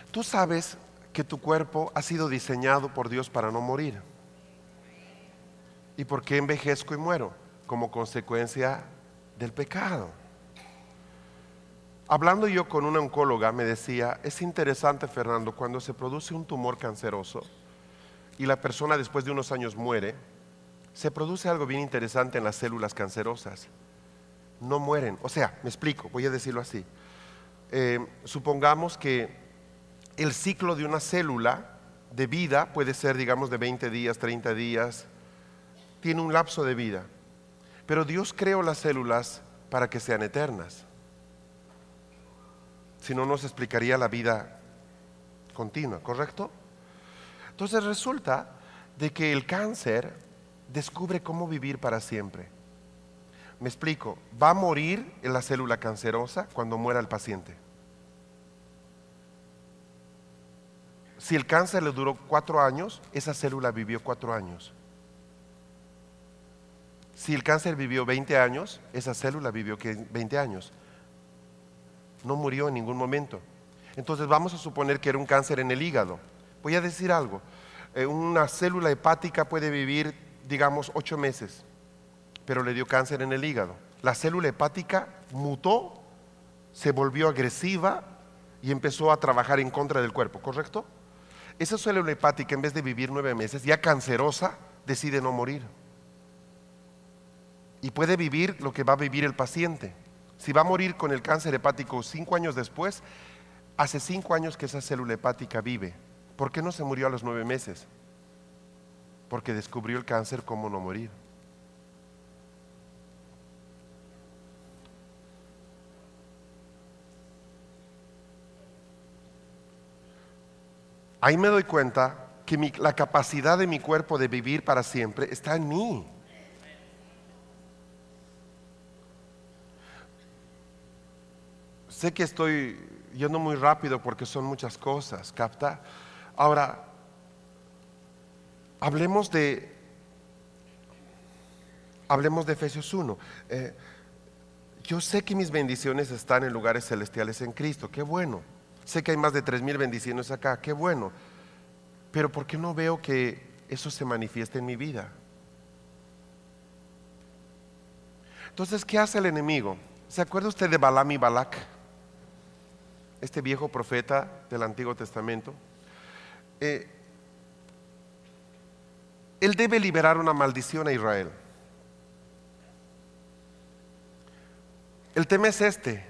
Tú sabes que tu cuerpo ha sido diseñado por Dios para no morir. ¿Y por qué envejezco y muero? Como consecuencia del pecado. Hablando yo con una oncóloga me decía, es interesante, Fernando, cuando se produce un tumor canceroso y la persona después de unos años muere, se produce algo bien interesante en las células cancerosas. No mueren. O sea, me explico, voy a decirlo así. Supongamos que el ciclo de una célula de vida puede ser, digamos, de 20 días, 30 días, tiene un lapso de vida. Pero Dios creó las células para que sean eternas. Si no, nos explicaría la vida continua, ¿correcto? Entonces resulta de que el cáncer descubre cómo vivir para siempre. Me explico, va a morir en la célula cancerosa cuando muera el paciente. Si el cáncer le duró 4 años, esa célula vivió 4 años. Si el cáncer vivió 20 años, esa célula vivió 20 años. No murió en ningún momento. Entonces vamos a suponer que era un cáncer en el hígado. Voy a decir algo. Una célula hepática puede vivir, digamos, 8 meses, pero le dio cáncer en el hígado. La célula hepática mutó, se volvió agresiva y empezó a trabajar en contra del cuerpo, ¿correcto? Esa célula hepática, en vez de vivir 9 meses, ya cancerosa, decide no morir. Y puede vivir lo que va a vivir el paciente. Si va a morir con el cáncer hepático 5 años después, hace 5 años que esa célula hepática vive. ¿Por qué no se murió a los 9 meses? Porque descubrió el cáncer, cómo no morir. Ahí me doy cuenta que la capacidad de mi cuerpo de vivir para siempre está en mí. Sé que estoy yendo muy rápido porque son muchas cosas, ¿capta? Ahora, hablemos de Efesios 1. Yo sé que mis bendiciones están en lugares celestiales en Cristo, qué bueno. Sé que hay más de 3,000 bendiciones acá, qué bueno. Pero ¿por qué no veo que eso se manifieste en mi vida? Entonces, ¿qué hace el enemigo? ¿Se acuerda usted de Balaam y Balac? Este viejo profeta del Antiguo Testamento. Él debe liberar una maldición a Israel. El tema es este: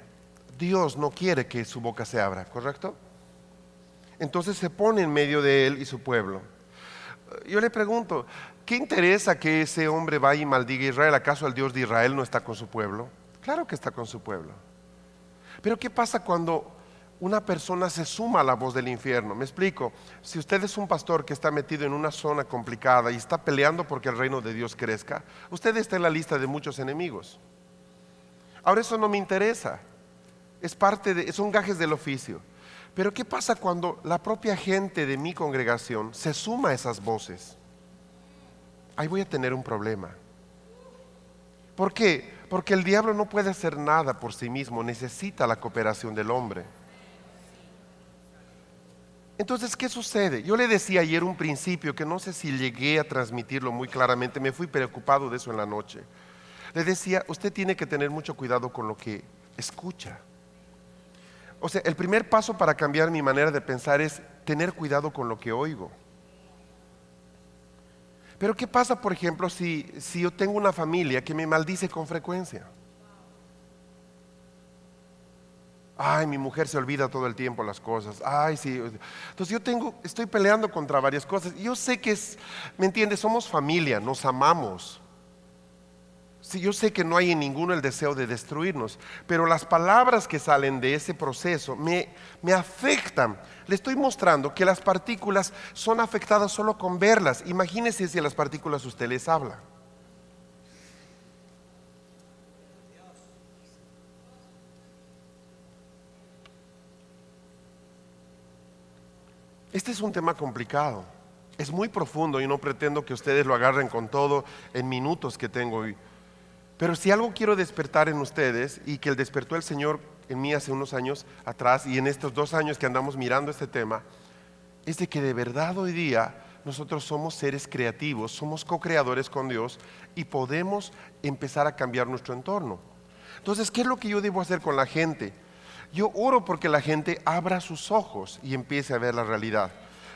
Dios no quiere que su boca se abra, ¿correcto? Entonces se pone en medio de él y su pueblo. Yo le pregunto, ¿qué interesa que ese hombre vaya y maldiga a Israel? ¿Acaso el Dios de Israel no está con su pueblo? Claro que está con su pueblo. Pero ¿qué pasa cuando una persona se suma a la voz del infierno? Me explico. Si usted es un pastor que está metido en una zona complicada y está peleando porque el reino de Dios crezca, usted está en la lista de muchos enemigos. Ahora, eso no me interesa. Son gajes del oficio. Pero ¿qué pasa cuando la propia gente de mi congregación se suma a esas voces? Ahí voy a tener un problema. ¿Por qué? Porque el diablo no puede hacer nada por sí mismo, necesita la cooperación del hombre. Entonces, ¿qué sucede? Yo le decía ayer un principio que no sé si llegué a transmitirlo muy claramente, me fui preocupado de eso en la noche. Le decía, usted tiene que tener mucho cuidado con lo que escucha. O sea, el primer paso para cambiar mi manera de pensar es tener cuidado con lo que oigo. Pero ¿qué pasa, por ejemplo, si yo tengo una familia que me maldice con frecuencia? Ay, mi mujer se olvida todo el tiempo las cosas. Ay, sí. Entonces estoy peleando contra varias cosas. Yo sé que ¿me entiendes? Somos familia, nos amamos. Sí, yo sé que no hay en ninguno el deseo de destruirnos, pero las palabras que salen de ese proceso me afectan. Le estoy mostrando que las partículas son afectadas solo con verlas. Imagínese si a las partículas usted les habla. Este es un tema complicado, es muy profundo y no pretendo que ustedes lo agarren con todo en minutos que tengo hoy. Pero si algo quiero despertar en ustedes, y que el despertó el Señor en mí hace unos años atrás y en estos 2 años que andamos mirando este tema, es de que de verdad hoy día nosotros somos seres creativos, somos co-creadores con Dios y podemos empezar a cambiar nuestro entorno. Entonces, ¿qué es lo que yo debo hacer con la gente? Yo oro porque la gente abra sus ojos y empiece a ver la realidad.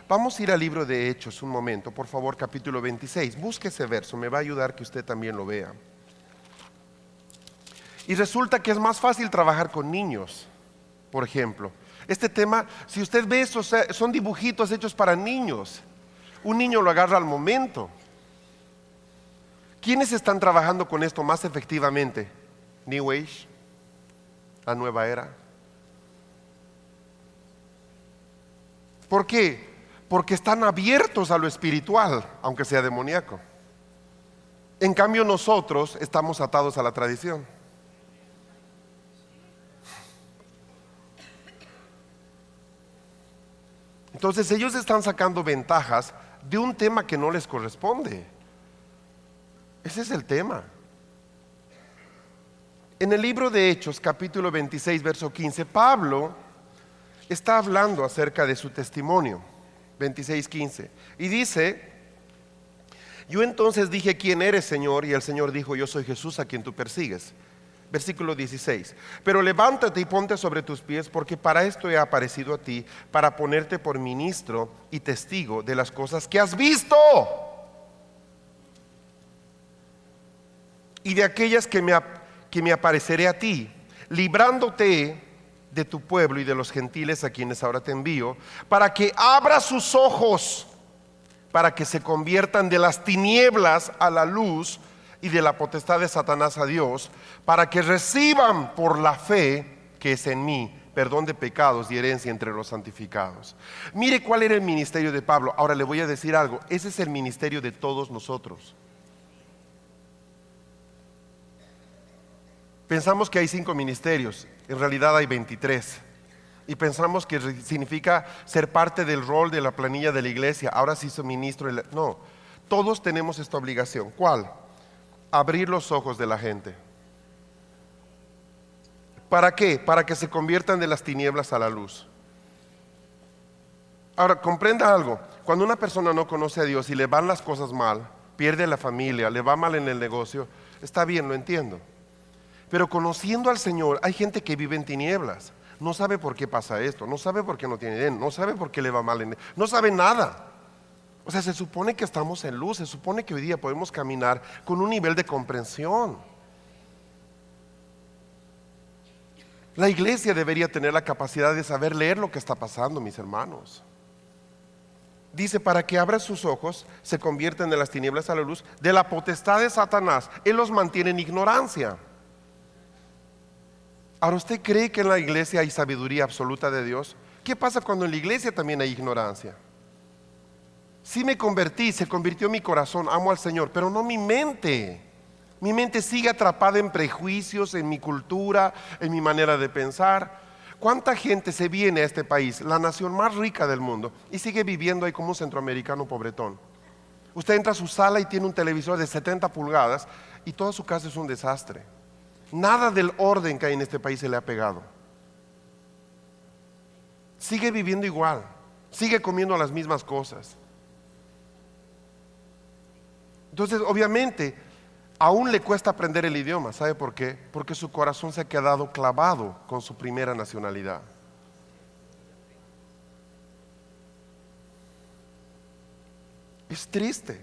Vamos a ir al libro de Hechos un momento, por favor, capítulo 26. Busque ese verso, me va a ayudar que usted también lo vea. Y resulta que es más fácil trabajar con niños, por ejemplo. Este tema, si usted ve eso, son dibujitos hechos para niños. Un niño lo agarra al momento. ¿Quiénes están trabajando con esto más efectivamente? New Age, la nueva era. ¿Por qué? Porque están abiertos a lo espiritual, aunque sea demoníaco. En cambio, nosotros estamos atados a la tradición. Entonces ellos están sacando ventajas de un tema que no les corresponde. Ese es el tema. En el libro de Hechos, capítulo 26, verso 15, Pablo está hablando acerca de su testimonio. 26:15. Y dice: yo entonces dije, ¿quién eres, Señor? Y el Señor dijo, yo soy Jesús a quien tú persigues. Versículo 16. Pero levántate y ponte sobre tus pies, porque para esto he aparecido a ti, para ponerte por ministro y testigo de las cosas que has visto y de aquellas que me apareceré a ti, librándote de tu pueblo y de los gentiles a quienes ahora te envío, para que abra sus ojos, para que se conviertan de las tinieblas a la luz y de la potestad de Satanás a Dios, para que reciban por la fe que es en mí perdón de pecados y herencia entre los santificados. Mire cuál era el ministerio de Pablo. Ahora le voy a decir algo, ese es el ministerio de todos nosotros. Pensamos que hay 5 ministerios, en realidad hay 23. Y pensamos que significa ser parte del rol de la planilla de la iglesia. Ahora sí soy ministro. No, todos tenemos esta obligación. ¿Cuál? Abrir los ojos de la gente. ¿Para qué? Para que se conviertan de las tinieblas a la luz. Ahora, comprenda algo. Cuando una persona no conoce a Dios y le van las cosas mal, pierde la familia, le va mal en el negocio, está bien, lo entiendo. Pero conociendo al Señor, hay gente que vive en tinieblas. No sabe por qué pasa esto, no sabe por qué no tiene dinero, no sabe por qué le va mal, no sabe nada. O sea, se supone que estamos en luz, se supone que hoy día podemos caminar con un nivel de comprensión. La iglesia debería tener la capacidad de saber leer lo que está pasando, mis hermanos. Dice, para que abran sus ojos, se convierten de las tinieblas a la luz, de la potestad de Satanás. Él los mantiene en ignorancia. Ahora, ¿usted cree que en la iglesia hay sabiduría absoluta de Dios? ¿Qué pasa cuando en la iglesia también hay ignorancia? Sí me convertí, se convirtió mi corazón, amo al Señor, pero no mi mente. Mi mente sigue atrapada en prejuicios, en mi cultura, en mi manera de pensar. ¿Cuánta gente se viene a este país, la nación más rica del mundo, y sigue viviendo ahí como un centroamericano pobretón? Usted entra a su sala y tiene un televisor de 70 pulgadas y toda su casa es un desastre. Nada del orden que hay en este país se le ha pegado. Sigue viviendo igual, sigue comiendo las mismas cosas. Entonces, obviamente, aún le cuesta aprender el idioma. ¿Sabe por qué? Porque su corazón se ha quedado clavado con su primera nacionalidad. Es triste.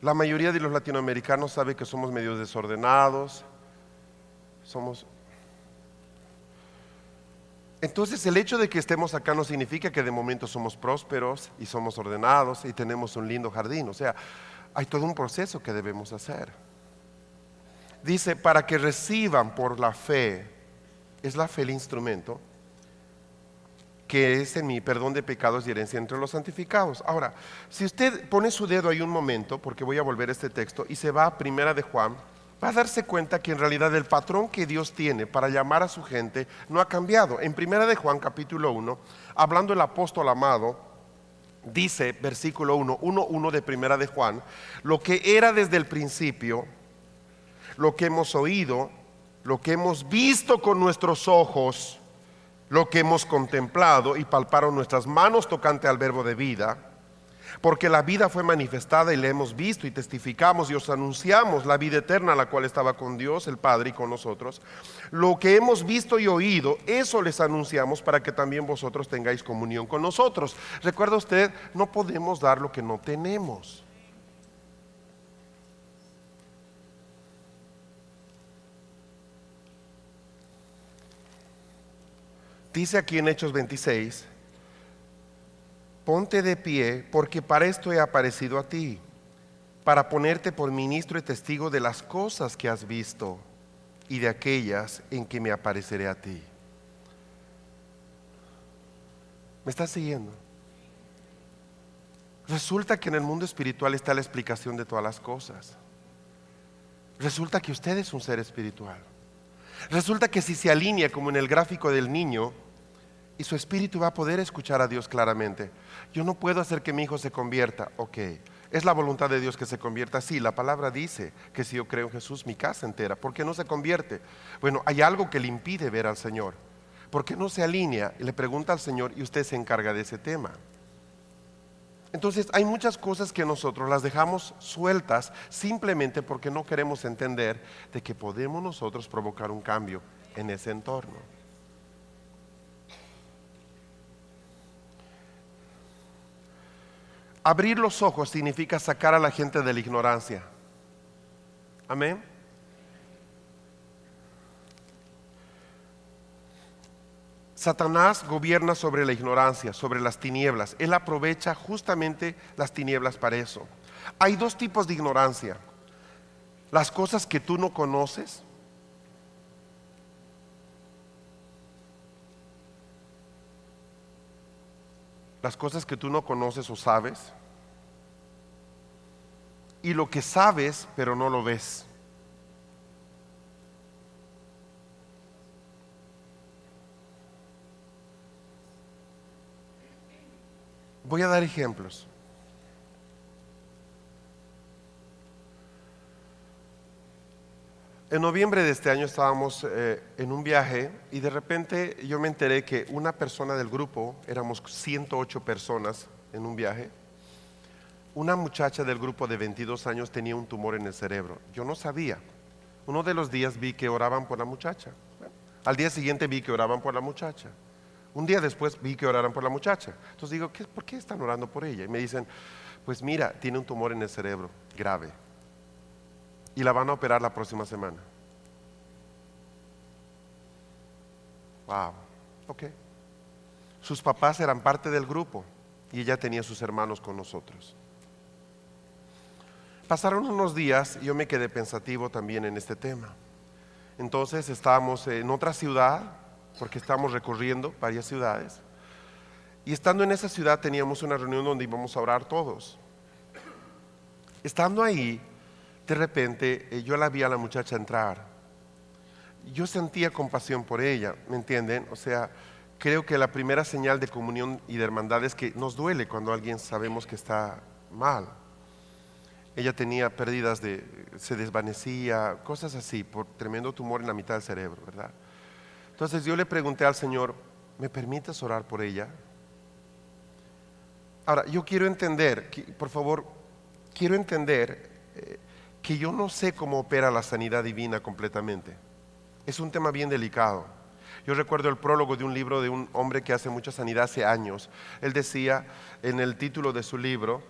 La mayoría de los latinoamericanos sabe que somos medio desordenados. Entonces el hecho de que estemos acá no significa que de momento somos prósperos y somos ordenados y tenemos un lindo jardín. O sea, hay todo un proceso que debemos hacer. Dice, para que reciban por la fe, es la fe el instrumento, que es en mi perdón de pecados y herencia entre los santificados. Ahora, si usted pone su dedo ahí un momento, porque voy a volver a este texto, y se va a Primera de Juan, va a darse cuenta que en realidad el patrón que Dios tiene para llamar a su gente no ha cambiado. En Primera de Juan, capítulo 1, hablando el apóstol amado, dice, versículo 1:1 de Primera de Juan, lo que era desde el principio, lo que hemos oído, lo que hemos visto con nuestros ojos, lo que hemos contemplado y palparon nuestras manos tocante al verbo de vida, porque la vida fue manifestada y la hemos visto y testificamos y os anunciamos la vida eterna, la cual estaba con Dios el Padre y con nosotros. Lo que hemos visto y oído, eso les anunciamos para que también vosotros tengáis comunión con nosotros. Recuerda usted, no podemos dar lo que no tenemos. Dice aquí en Hechos 26, ponte de pie, porque para esto he aparecido a ti, para ponerte por ministro y testigo de las cosas que has visto y de aquellas en que me apareceré a ti. ¿Me estás siguiendo? Resulta que en el mundo espiritual está la explicación de todas las cosas. Resulta que usted es un ser espiritual. Resulta que si se alinea como en el gráfico del niño, y su espíritu va a poder escuchar a Dios claramente. Yo no puedo hacer que mi hijo se convierta, ok. Es la voluntad de Dios que se convierta así. La palabra dice que si yo creo en Jesús, mi casa entera. ¿Por qué no se convierte? Bueno, hay algo que le impide ver al Señor. ¿Por qué no se alinea? Y le pregunta al Señor y usted se encarga de ese tema. Entonces hay muchas cosas que nosotros las dejamos sueltas simplemente porque no queremos entender de que podemos nosotros provocar un cambio en ese entorno. Abrir los ojos significa sacar a la gente de la ignorancia. Amén. Satanás gobierna sobre la ignorancia, sobre las tinieblas. Él aprovecha justamente las tinieblas para eso. Hay dos tipos de ignorancia. Las cosas que tú no conoces. Las cosas que tú no conoces o sabes. Y lo que sabes pero no lo ves. Voy a dar ejemplos. En noviembre de este año estábamos en un viaje y de repente yo me enteré que una persona del grupo, éramos 108 personas en un viaje, una muchacha del grupo de 22 años tenía un tumor en el cerebro. Yo no sabía. Uno de los días vi que oraban por la muchacha. Al día siguiente vi que oraban por la muchacha. Un día después vi que oraran por la muchacha. Entonces digo, ¿por qué están orando por ella? Y me dicen, pues mira, tiene un tumor en el cerebro, grave. Y la van a operar la próxima semana. Wow, ok. Sus papás eran parte del grupo y ella tenía sus hermanos con nosotros. Pasaron unos días y yo me quedé pensativo también en este tema. Entonces estábamos en otra ciudad, porque estábamos recorriendo varias ciudades. Y estando en esa ciudad teníamos una reunión donde íbamos a orar todos. Estando ahí, de repente yo la vi a la muchacha entrar. Yo sentía compasión por ella, ¿me entienden? O sea, creo que la primera señal de comunión y de hermandad es que nos duele cuando alguien sabemos que está mal. Ella tenía pérdidas se desvanecía, cosas así, por tremendo tumor en la mitad del cerebro, ¿verdad? Entonces yo le pregunté al Señor, ¿me permites orar por ella? Ahora, yo quiero entender, por favor, quiero entender que yo no sé cómo opera la sanidad divina completamente. Es un tema bien delicado. Yo recuerdo el prólogo de un libro de un hombre que hace mucha sanidad hace años. Él decía en el título de su libro,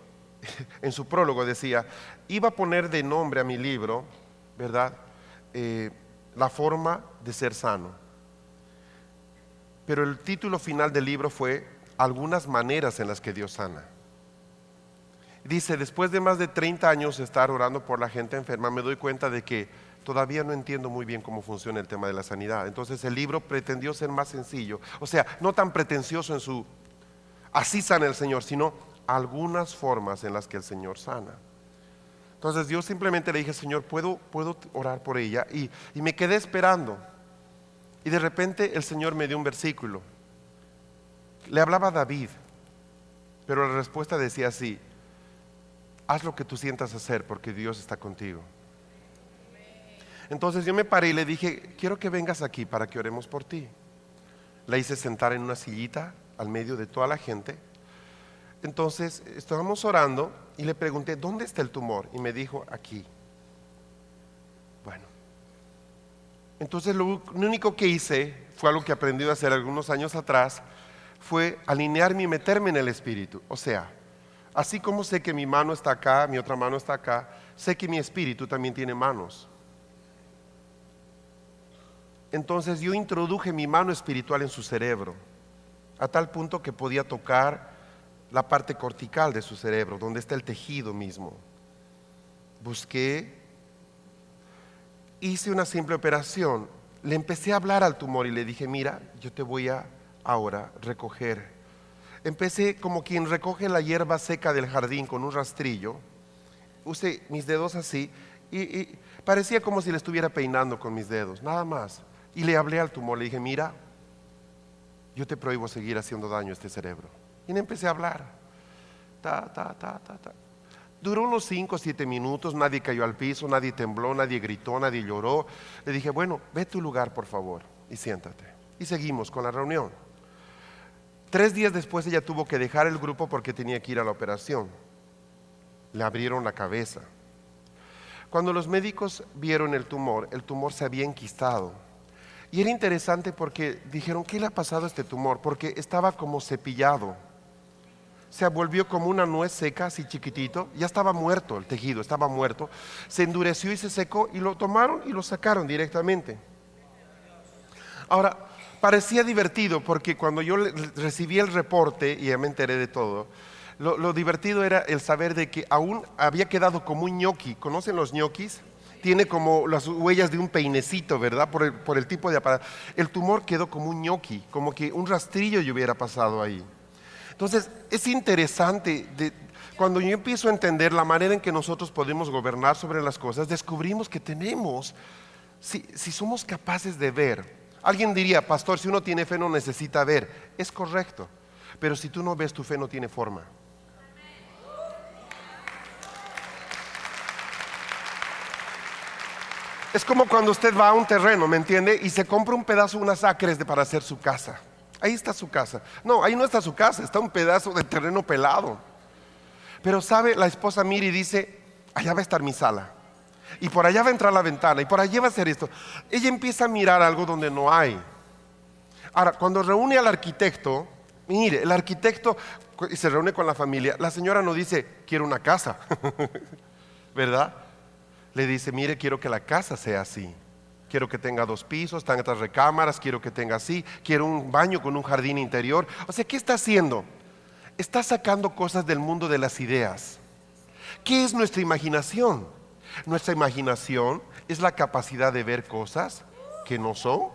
en su prólogo decía, iba a poner de nombre a mi libro, ¿verdad? La forma de ser sano. Pero el título final del libro fue algunas maneras en las que Dios sana. Dice, después de más de 30 años de estar orando por la gente enferma, me doy cuenta de que todavía no entiendo muy bien cómo funciona el tema de la sanidad. Entonces el libro pretendió ser más sencillo, o sea, no tan pretencioso en su así sana el Señor, sino algunas formas en las que el Señor sana. Entonces yo simplemente le dije, Señor, ¿puedo orar por ella? Y me quedé esperando. Y de repente el Señor me dio un versículo. Le hablaba a David, pero la respuesta decía así: haz lo que tú sientas hacer porque Dios está contigo. Entonces yo me paré y le dije, quiero que vengas aquí para que oremos por ti. La hice sentar en una sillita al medio de toda la gente. Entonces estábamos orando y le pregunté, ¿dónde está el tumor? Y me dijo, aquí. Bueno, entonces lo único que hice fue algo que aprendí a hacer algunos años atrás, fue alinearme y meterme en el espíritu. O sea, así como sé que mi mano está acá, mi otra mano está acá, sé que mi espíritu también tiene manos. Entonces yo introduje mi mano espiritual en su cerebro, a tal punto que podía tocar la parte cortical de su cerebro, donde está el tejido mismo. Busqué, hice una simple operación, le empecé a hablar al tumor y le dije, mira, yo te voy a ahora recoger. Empecé como quien recoge la hierba seca del jardín con un rastrillo. Usé mis dedos así y parecía como si le estuviera peinando con mis dedos, nada más. Y le hablé al tumor, le dije, mira, yo te prohíbo seguir haciendo daño a este cerebro. Y le empecé a hablar. Duró unos 5 o 7 minutos, nadie cayó al piso, nadie tembló, nadie gritó, nadie lloró. Le dije, bueno, ve a tu lugar por favor y siéntate. Y seguimos con la reunión. 3 días después ella tuvo que dejar el grupo porque tenía que ir a la operación. Le abrieron la cabeza. Cuando los médicos vieron el tumor se había enquistado. Y era interesante porque dijeron, ¿qué le ha pasado a este tumor? Porque estaba como cepillado. Se volvió como una nuez seca, así chiquitito. Ya estaba muerto el tejido, estaba muerto. Se endureció y se secó y lo tomaron y lo sacaron directamente. Ahora, parecía divertido porque cuando yo recibí el reporte y ya me enteré de todo, lo divertido era el saber de que aún había quedado como un ñoqui. ¿Conocen los ñoquis? Tiene como las huellas de un peinecito, ¿verdad? Por el tipo de aparato. El tumor quedó como un ñoqui, como que un rastrillo yo hubiera pasado ahí. Entonces, es interesante, cuando yo empiezo a entender la manera en que nosotros podemos gobernar sobre las cosas, descubrimos que tenemos, si somos capaces de ver. Alguien diría, pastor, si uno tiene fe no necesita ver. Es correcto, pero si tú no ves, tu fe no tiene forma. Es como cuando usted va a un terreno, ¿me entiende? Y se compra un pedazo, unas acres para hacer su casa. Ahí está su casa. No, ahí no está su casa, está un pedazo de terreno pelado. Pero sabe, la esposa mira y dice, allá va a estar mi sala. Y por allá va a entrar la ventana. Y por allá va a ser esto. Ella empieza a mirar algo donde no hay. Ahora, cuando reúne al arquitecto, mire, el arquitecto se reúne con la familia. La señora no dice, quiero una casa. ¿Verdad? Le dice, mire, quiero que la casa sea así. Quiero que tenga 2 pisos, tantas recámaras, quiero que tenga así, quiero un baño con un jardín interior. O sea, ¿qué está haciendo? Está sacando cosas del mundo de las ideas. ¿Qué es nuestra imaginación? Nuestra imaginación es la capacidad de ver cosas que no son,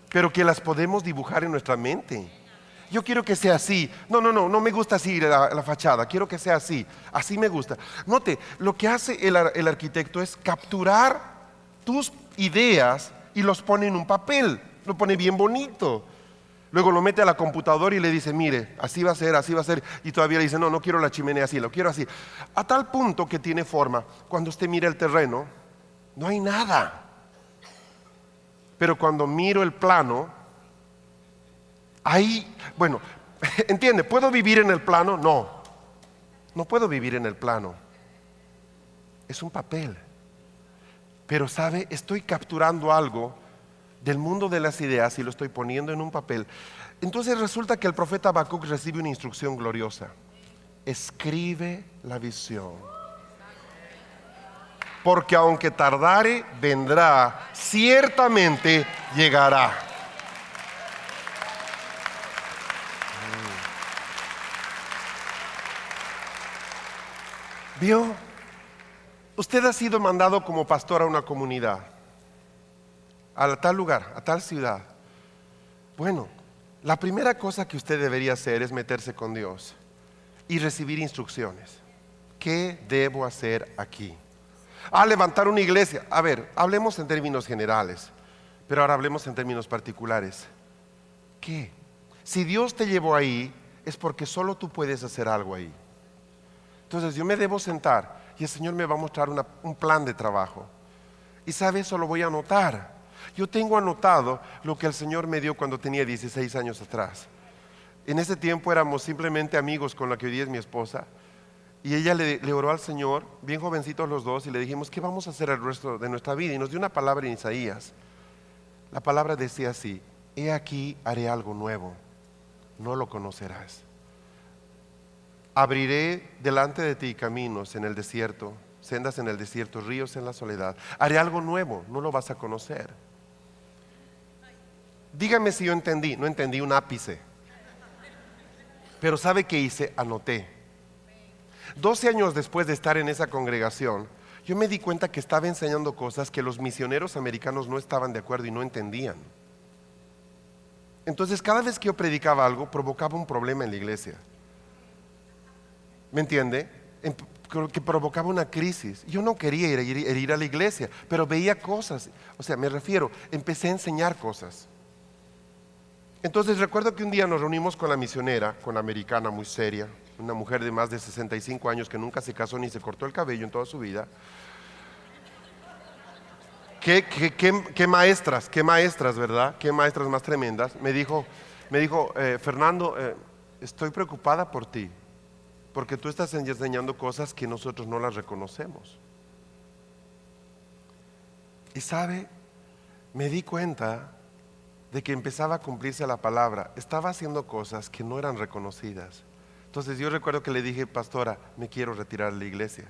pero que las podemos dibujar en nuestra mente. Yo quiero que sea así. No me gusta así la fachada. Quiero que sea así. Así me gusta. Note, lo que hace el arquitecto es capturar tus ideas y los pone en un papel. Lo pone bien bonito. Luego lo mete a la computadora y le dice, mire, así va a ser, así va a ser. Y todavía le dice, no quiero la chimenea así, lo quiero así. A tal punto que tiene forma. Cuando usted mira el terreno, no hay nada. Pero cuando miro el plano, ahí, bueno, ¿entiende? ¿Puedo vivir en el plano? No puedo vivir en el plano. Es un papel. Pero sabe, estoy capturando algo del mundo de las ideas y lo estoy poniendo en un papel. Entonces resulta que el profeta Habacuc recibe una instrucción gloriosa. Escribe la visión. Porque aunque tardare, vendrá, ciertamente llegará. ¿Vio? Usted ha sido mandado como pastor a una comunidad, a tal lugar, a tal ciudad. Bueno, la primera cosa que usted debería hacer es meterse con Dios y recibir instrucciones. ¿Qué debo hacer aquí? Levantar una iglesia. A ver, hablemos en términos generales, pero ahora hablemos en términos particulares. ¿Qué? Si Dios te llevó ahí, es porque solo tú puedes hacer algo ahí. Entonces yo me debo sentar y el Señor me va a mostrar un plan de trabajo. Y sabe, eso lo voy a anotar. Yo tengo anotado lo que el Señor me dio cuando tenía 16 años atrás. En ese tiempo éramos simplemente amigos con la que hoy día es mi esposa. Y ella le oró al Señor, bien jovencitos los dos, y le dijimos, ¿qué vamos a hacer el resto de nuestra vida? Y nos dio una palabra en Isaías. La palabra decía así, he aquí haré algo nuevo, no lo conocerás. Abriré delante de ti caminos en el desierto, sendas en el desierto, ríos en la soledad. Haré algo nuevo, no lo vas a conocer. Dígame si yo entendí. No entendí un ápice. Pero ¿sabe qué hice? Anoté. 12 años después de estar en esa congregación, yo me di cuenta que estaba enseñando cosas que los misioneros americanos no estaban de acuerdo y no entendían. Entonces cada vez que yo predicaba algo, provocaba un problema en la iglesia. ¿Me entiende? Que provocaba una crisis. Yo no quería ir a la iglesia, pero veía cosas. O sea, me refiero, empecé a enseñar cosas. Entonces recuerdo que un día nos reunimos con la misionera, con la americana muy seria, una mujer de más de 65 años que nunca se casó ni se cortó el cabello en toda su vida. Qué maestras, ¿verdad? Qué maestras más tremendas. Me dijo, Fernando, estoy preocupada por ti, porque tú estás enseñando cosas que nosotros no las reconocemos. Y sabe, me di cuenta de que empezaba a cumplirse la palabra. Estaba haciendo cosas que no eran reconocidas. Entonces yo recuerdo que le dije, pastora, me quiero retirar de la iglesia,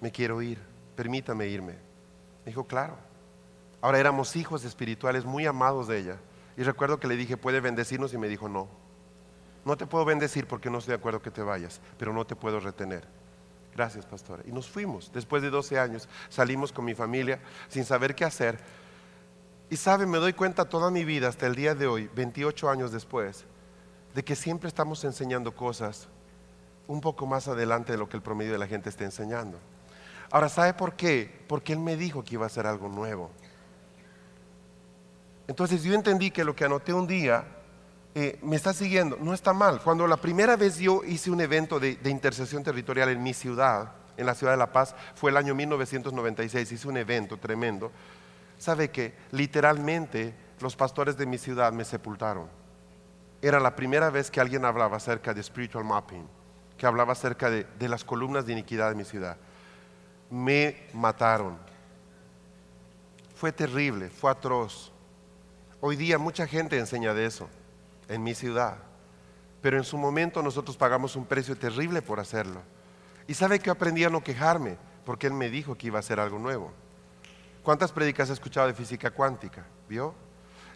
me quiero ir, permítame irme. Me dijo, claro. Ahora éramos hijos espirituales muy amados de ella. Y recuerdo que le dije, ¿puede bendecirnos? Y me dijo, no, no te puedo bendecir porque no estoy de acuerdo que te vayas, pero no te puedo retener. Gracias, pastora. Y nos fuimos. Después de 12 años salimos con mi familia sin saber qué hacer. Y sabe, me doy cuenta toda mi vida hasta el día de hoy, 28 años después, de que siempre estamos enseñando cosas un poco más adelante de lo que el promedio de la gente está enseñando. Ahora, ¿sabe por qué? Porque Él me dijo que iba a hacer algo nuevo. Entonces yo entendí que lo que anoté un día me está siguiendo, no está mal. Cuando la primera vez yo hice un evento de intercesión territorial en mi ciudad, en la ciudad de La Paz, fue el año 1996, hice un evento tremendo. ¿Sabe qué? Literalmente los pastores de mi ciudad me sepultaron. Era la primera vez que alguien hablaba acerca de spiritual mapping, que hablaba acerca de las columnas de iniquidad de mi ciudad. Me mataron. Fue terrible, fue atroz. Hoy día mucha gente enseña de eso en mi ciudad, pero en su momento nosotros pagamos un precio terrible por hacerlo. Y ¿sabe que aprendí a no quejarme? Porque Él me dijo que iba a hacer algo nuevo. ¿Cuántas prédicas he escuchado de física cuántica? ¿Vio?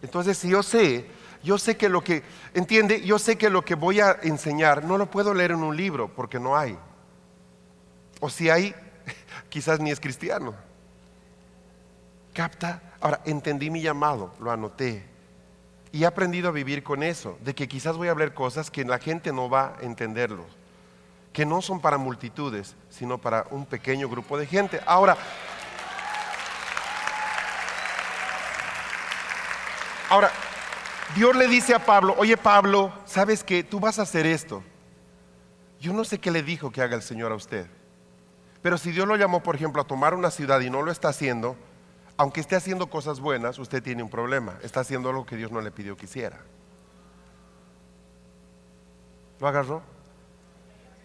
Entonces, si yo sé que lo que, entiende, yo sé que lo que voy a enseñar no lo puedo leer en un libro porque no hay. O si hay, quizás ni es cristiano. ¿Capta? Ahora, entendí mi llamado, lo anoté. Y he aprendido a vivir con eso, de que quizás voy a hablar cosas que la gente no va a entenderlo, que no son para multitudes, sino para un pequeño grupo de gente. Ahora, Dios le dice a Pablo, oye Pablo, ¿sabes qué? Tú vas a hacer esto. Yo no sé qué le dijo que haga el Señor a usted. Pero si Dios lo llamó, por ejemplo, a tomar una ciudad y no lo está haciendo, aunque esté haciendo cosas buenas, usted tiene un problema. Está haciendo algo que Dios no le pidió que hiciera. ¿Lo agarró?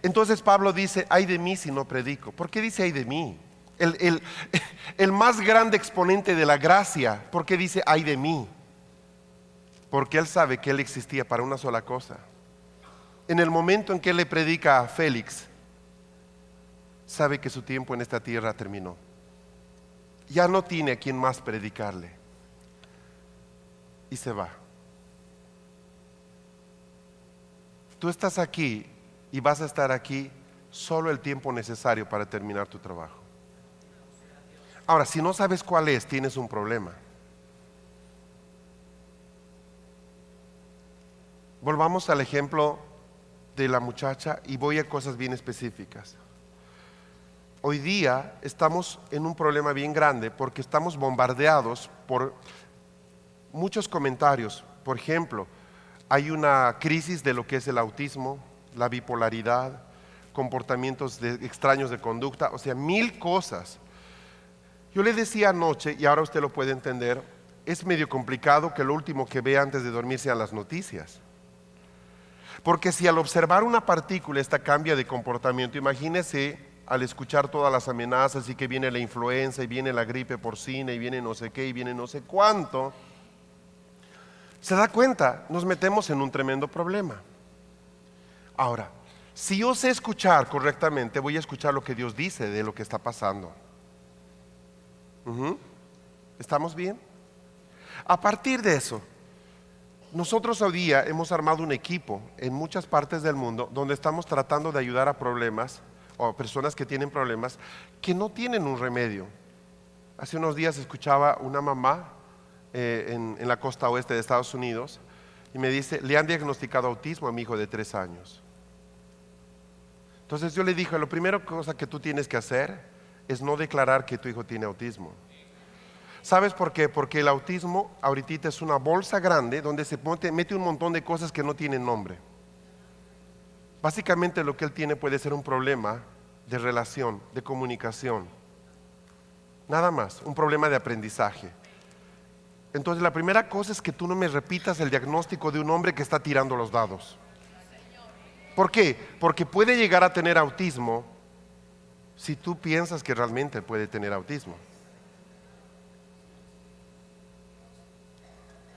Entonces Pablo dice, ay de mí si no predico. ¿Por qué dice ay de mí? El más grande exponente de la gracia, ¿por qué dice ay de mí? Porque él sabe que él existía para una sola cosa. En el momento en que él le predica a Félix, sabe que su tiempo en esta tierra terminó. Ya no tiene a quien más predicarle. Y se va. Tú estás aquí y vas a estar aquí solo el tiempo necesario para terminar tu trabajo. Ahora, si no sabes cuál es, tienes un problema. Volvamos al ejemplo de la muchacha y voy a cosas bien específicas. Hoy día estamos en un problema bien grande porque estamos bombardeados por muchos comentarios. Por ejemplo, hay una crisis de lo que es el autismo, la bipolaridad, comportamientos extraños de conducta, o sea, 1000 cosas. Yo le decía anoche, y ahora usted lo puede entender, es medio complicado que lo último que vea antes de dormir sean las noticias. Porque si al observar una partícula esta cambia de comportamiento, imagínese al escuchar todas las amenazas y que viene la influenza y viene la gripe porcina y viene no sé qué y viene no sé cuánto, se da cuenta, nos metemos en un tremendo problema. Ahora, si yo sé escuchar correctamente, voy a escuchar lo que Dios dice de lo que está pasando. ¿Estamos bien? A partir de eso, nosotros hoy día hemos armado un equipo en muchas partes del mundo donde estamos tratando de ayudar a problemas o personas que tienen problemas que no tienen un remedio. Hace unos días escuchaba una mamá en la costa oeste de Estados Unidos y me dice, le han diagnosticado autismo a mi hijo de 3 años. Entonces yo le dije, la primera cosa que tú tienes que hacer es no declarar que tu hijo tiene autismo. ¿Sabes por qué? Porque el autismo ahorita es una bolsa grande donde se mete un montón de cosas que no tienen nombre. Básicamente lo que él tiene puede ser un problema de relación, de comunicación. Nada más, un problema de aprendizaje. Entonces la primera cosa es que tú no me repitas el diagnóstico de un hombre que está tirando los dados. ¿Por qué? Porque puede llegar a tener autismo si tú piensas que realmente puede tener autismo.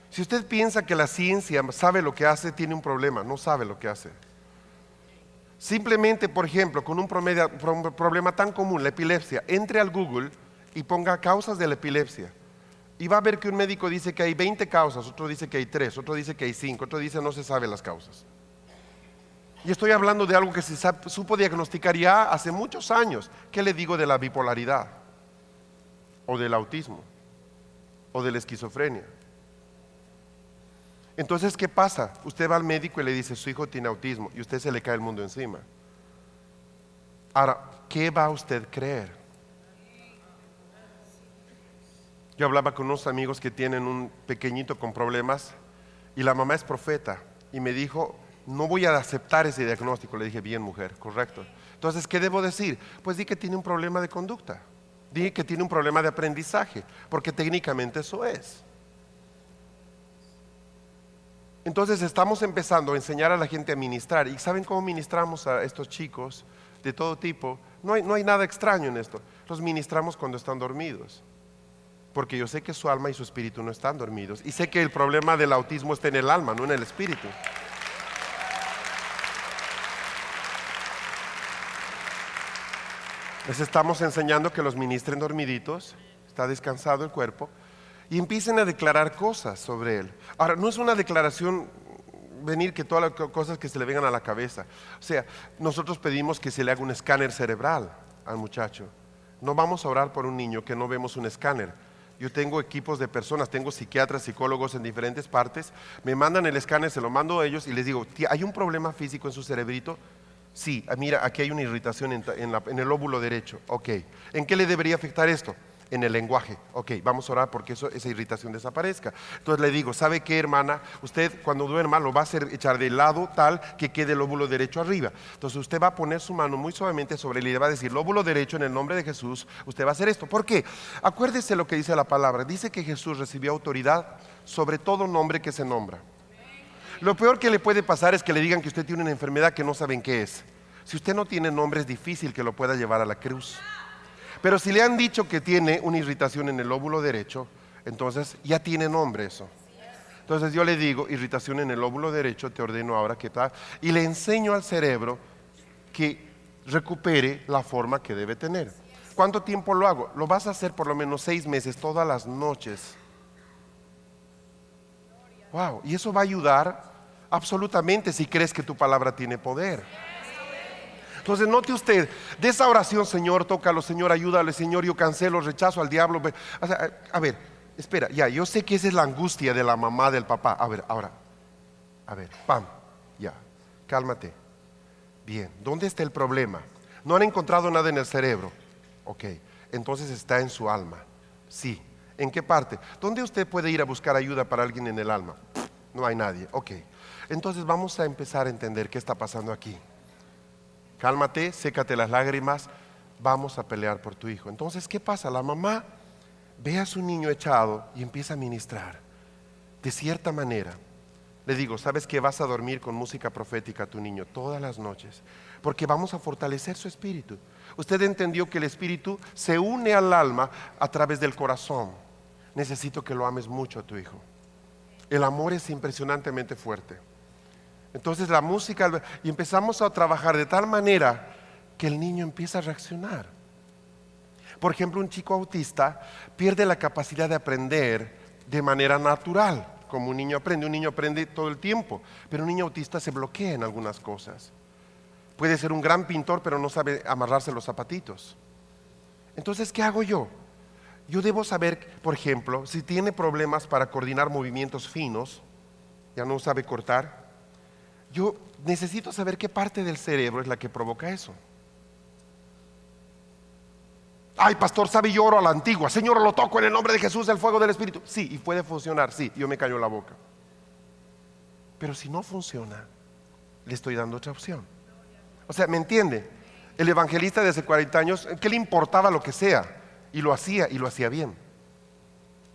Si usted piensa que la ciencia sabe lo que hace, tiene un problema, no sabe lo que hace. Simplemente, por ejemplo, con un problema tan común, la epilepsia, entre al Google y ponga causas de la epilepsia. Y va a ver que un médico dice que hay 20 causas, otro dice que hay 3, otro dice que hay 5, otro dice no se sabe las causas. Y estoy hablando de algo que se supo diagnosticar ya hace muchos años. ¿Qué le digo de la bipolaridad? O del autismo, o de la esquizofrenia. Entonces, ¿qué pasa? Usted va al médico y le dice, su hijo tiene autismo, y usted se le cae el mundo encima. Ahora, ¿qué va a usted creer? Yo hablaba con unos amigos que tienen un pequeñito con problemas, y la mamá es profeta, y me dijo, no voy a aceptar ese diagnóstico. Le dije, bien, mujer, correcto. Entonces, ¿qué debo decir? Pues di que tiene un problema de conducta, di que tiene un problema de aprendizaje, porque técnicamente eso es. Entonces estamos empezando a enseñar a la gente a ministrar. ¿Y saben cómo ministramos a estos chicos de todo tipo? No hay nada extraño en esto. Los ministramos cuando están dormidos. Porque yo sé que su alma y su espíritu no están dormidos. Y sé que el problema del autismo está en el alma, no en el espíritu. Les estamos enseñando que los ministren dormiditos. Está descansado el cuerpo. Y empiecen a declarar cosas sobre él. Ahora, no es una declaración venir que todas las cosas que se le vengan a la cabeza. O sea, nosotros pedimos que se le haga un escáner cerebral al muchacho. No vamos a orar por un niño que no vemos un escáner. Yo tengo equipos de personas, tengo psiquiatras, psicólogos en diferentes partes. Me mandan el escáner, se lo mando a ellos y les digo, ¿hay un problema físico en su cerebrito? Sí, mira, aquí hay una irritación en el lóbulo derecho. Ok, ¿en qué le debería afectar esto? En el lenguaje. Ok, vamos a orar porque esa irritación desaparezca. Entonces le digo, ¿sabe qué, hermana? Usted cuando duerma lo va a hacer echar de lado tal que quede el lóbulo derecho arriba. Entonces usted va a poner su mano muy suavemente sobre él y le va a decir, lóbulo derecho, en el nombre de Jesús, usted va a hacer esto. ¿Por qué? Acuérdese lo que dice la palabra. Dice que Jesús recibió autoridad sobre todo nombre que se nombra. Lo peor que le puede pasar es que le digan que usted tiene una enfermedad que no saben qué es. Si usted no tiene nombre, es difícil que lo pueda llevar a la cruz. Pero si le han dicho que tiene una irritación en el lóbulo derecho, entonces ya tiene nombre eso. Entonces yo le digo, irritación en el lóbulo derecho, te ordeno ahora que tal, y le enseño al cerebro que recupere la forma que debe tener. ¿Cuánto tiempo lo hago? Lo vas a hacer por lo menos 6 meses, todas las noches. Wow, y eso va a ayudar absolutamente si crees que tu palabra tiene poder. Entonces note usted, de esa oración, Señor, tócalo, Señor, ayúdale, Señor, yo cancelo, rechazo al diablo. O sea, a ver, espera, ya, yo sé que esa es la angustia de la mamá, del papá. A ver, ahora, pam, ya, cálmate. Bien, ¿dónde está el problema? No han encontrado nada en el cerebro. Ok, entonces está en su alma. Sí, ¿en qué parte? ¿Dónde usted puede ir a buscar ayuda para alguien en el alma? No hay nadie, ok. Entonces vamos a empezar a entender qué está pasando aquí. Cálmate, sécate las lágrimas, vamos a pelear por tu hijo. Entonces, ¿qué pasa? La mamá ve a su niño echado y empieza a ministrar. De cierta manera, le digo, ¿sabes qué? Vas a dormir con música profética a tu niño todas las noches, porque vamos a fortalecer su espíritu. Usted entendió que el espíritu se une al alma a través del corazón. Necesito que lo ames mucho a tu hijo. El amor es impresionantemente fuerte. Entonces la música, y empezamos a trabajar de tal manera que el niño empieza a reaccionar. Por ejemplo, un chico autista pierde la capacidad de aprender de manera natural, como un niño aprende todo el tiempo, pero un niño autista se bloquea en algunas cosas. Puede ser un gran pintor, pero no sabe amarrarse los zapatitos. Entonces, ¿qué hago yo? Yo debo saber, por ejemplo, si tiene problemas para coordinar movimientos finos, ya no sabe cortar. Yo necesito saber qué parte del cerebro es la que provoca eso. Ay, pastor, ¿sabe? Yo oro a la antigua. Señor, lo toco en el nombre de Jesús, el fuego del Espíritu. Sí, y puede funcionar, sí, yo me callo la boca. Pero si no funciona, le estoy dando otra opción. O sea, ¿me entiende? El evangelista de hace 40 años, ¿qué le importaba lo que sea? Y lo hacía bien.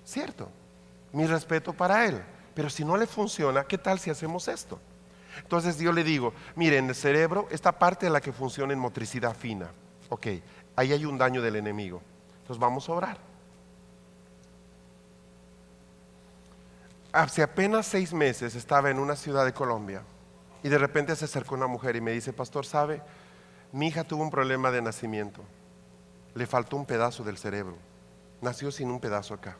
Cierto, mi respeto para él. Pero si no le funciona, ¿qué tal si hacemos esto? Entonces yo le digo, mire, en el cerebro, esta parte es la que funciona en motricidad fina. Ok, ahí hay un daño del enemigo. Entonces vamos a orar. Hace apenas 6 meses estaba en una ciudad de Colombia y de repente se acercó una mujer y me dice, pastor, ¿sabe? Mi hija tuvo un problema de nacimiento. Le faltó un pedazo del cerebro. Nació sin un pedazo acá.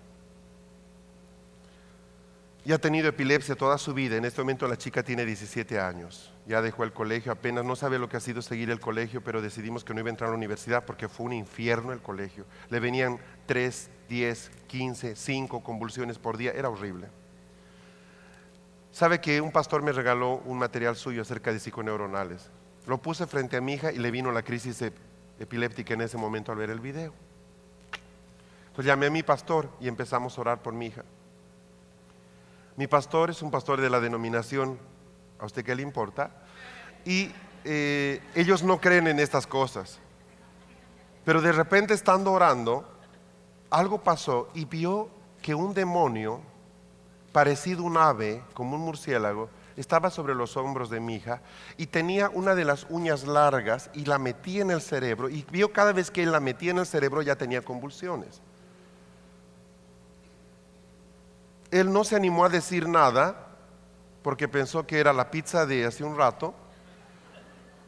Y ha tenido epilepsia toda su vida. En este momento la chica tiene 17 años. Ya dejó el colegio, apenas no sabe lo que ha sido seguir el colegio, pero decidimos que no iba a entrar a la universidad porque fue un infierno el colegio. Le venían 3, 10, 15, 5 convulsiones por día. Era horrible. ¿Sabe que un pastor me regaló un material suyo acerca de psiconeuronales? Lo puse frente a mi hija y le vino la crisis epiléptica en ese momento al ver el video. Entonces llamé a mi pastor y empezamos a orar por mi hija. Mi pastor es un pastor de la denominación, ¿a usted qué le importa? Y ellos no creen en estas cosas. Pero de repente, estando orando, algo pasó y vio que un demonio, parecido a un ave, como un murciélago, estaba sobre los hombros de mi hija y tenía una de las uñas largas y la metía en el cerebro, y vio cada vez que él la metía en el cerebro ya tenía convulsiones. Él no se animó a decir nada porque pensó que era la pizza de hace un rato,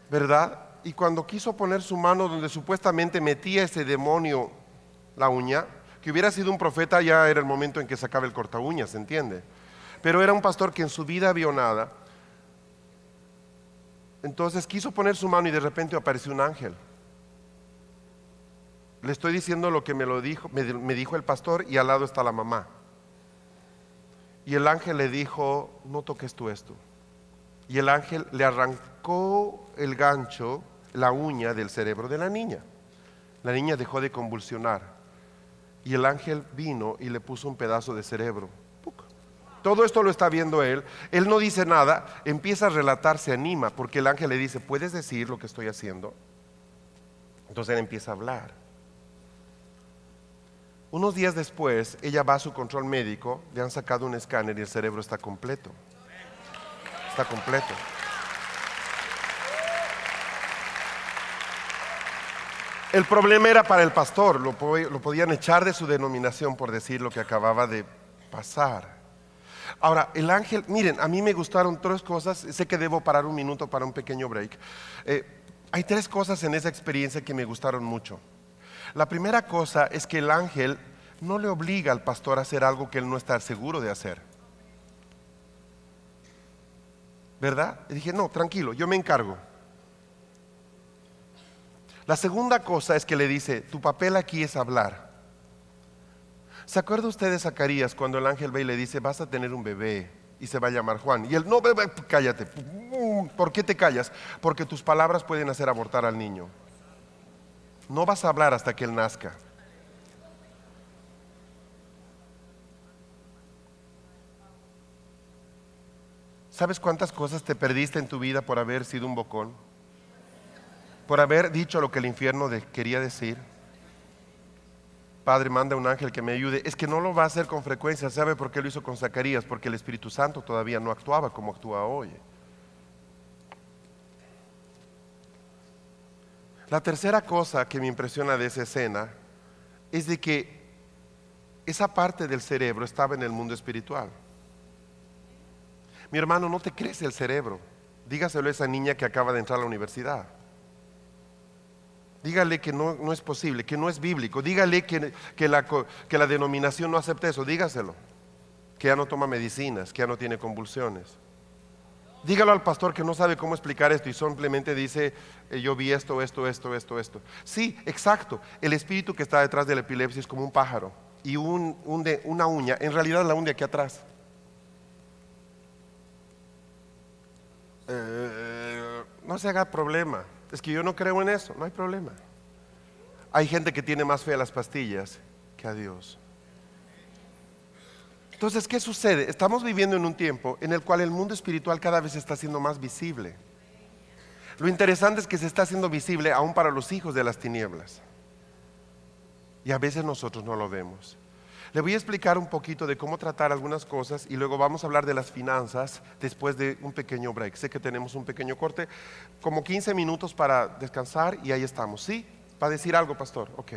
¿verdad? Y cuando quiso poner su mano donde supuestamente metía ese demonio la uña, que hubiera sido un profeta, ya era el momento en que sacaba el corta uñas, ¿se entiende? Pero era un pastor que en su vida vio nada. Entonces quiso poner su mano y de repente apareció un ángel. Le estoy diciendo lo que me dijo el pastor, y al lado está la mamá. Y el ángel le dijo, no toques tú esto. Y el ángel le arrancó el gancho, la uña del cerebro de la niña. La niña dejó de convulsionar. Y el ángel vino y le puso un pedazo de cerebro. ¡Puc! Todo esto lo está viendo él. Él no dice nada, empieza a relatar, se anima, porque el ángel le dice, ¿puedes decir lo que estoy haciendo? Entonces él empieza a hablar. Unos días después, ella va a su control médico, le han sacado un escáner y el cerebro está completo. Está completo. El problema era para el pastor, lo podían echar de su denominación por decir lo que acababa de pasar. Ahora, el ángel, miren, a mí me gustaron 3 cosas, sé que debo parar un minuto para un pequeño break. Hay 3 cosas en esa experiencia que me gustaron mucho. La primera cosa es que el ángel no le obliga al pastor a hacer algo que él no está seguro de hacer. ¿Verdad? Y dije, no, tranquilo, yo me encargo. La segunda cosa es que le dice, tu papel aquí es hablar. ¿Se acuerda usted de Zacarías cuando el ángel ve y le dice, vas a tener un bebé y se va a llamar Juan? Y él, no, bebé, cállate. ¿Por qué te callas? Porque tus palabras pueden hacer abortar al niño. No vas a hablar hasta que él nazca. ¿Sabes cuántas cosas te perdiste en tu vida por haber sido un bocón? Por haber dicho lo que el infierno quería decir. Padre, manda un ángel que me ayude. Es que no lo va a hacer con frecuencia. ¿Sabe por qué lo hizo con Zacarías? Porque el Espíritu Santo todavía no actuaba como actúa hoy. La tercera cosa que me impresiona de esa escena es de que esa parte del cerebro estaba en el mundo espiritual. Mi hermano, no te crece el cerebro. Dígaselo a esa niña que acaba de entrar a la universidad. Dígale que no es posible, que no es bíblico. Dígale que la denominación no acepta eso. Dígaselo. Que ya no toma medicinas, que ya no tiene convulsiones. Dígalo al pastor que no sabe cómo explicar esto y simplemente dice, yo vi esto. Sí, exacto. El espíritu que está detrás de la epilepsia es como un pájaro y una uña, en realidad la uña aquí atrás. No se haga problema. Es que yo no creo en eso, no hay problema. Hay gente que tiene más fe a las pastillas que a Dios. Entonces, ¿qué sucede? Estamos viviendo en un tiempo en el cual el mundo espiritual cada vez está siendo más visible. Lo interesante es que se está haciendo visible aún para los hijos de las tinieblas. Y a veces nosotros no lo vemos. Le voy a explicar un poquito de cómo tratar algunas cosas y luego vamos a hablar de las finanzas después de un pequeño break. Sé que tenemos un pequeño corte, como 15 minutos para descansar y ahí estamos. ¿Sí? ¿Va a decir algo, pastor? Ok.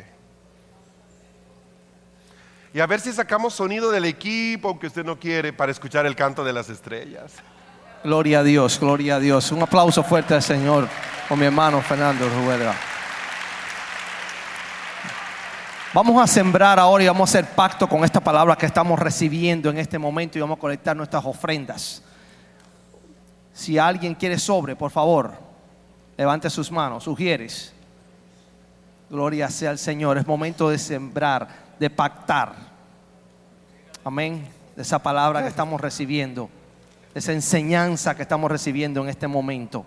Y a ver si sacamos sonido del equipo, aunque usted no quiere, para escuchar el canto de las estrellas. Gloria a Dios, gloria a Dios. Un aplauso fuerte al Señor con mi hermano Fernando Rueda. Vamos a sembrar ahora y vamos a hacer pacto con esta palabra que estamos recibiendo en este momento y vamos a conectar nuestras ofrendas. Si alguien quiere sobre, por favor, levante sus manos, sugieres. Gloria sea al Señor. Es momento de sembrar, de pactar. Amén. De esa palabra que estamos recibiendo, de esa enseñanza que estamos recibiendo en este momento.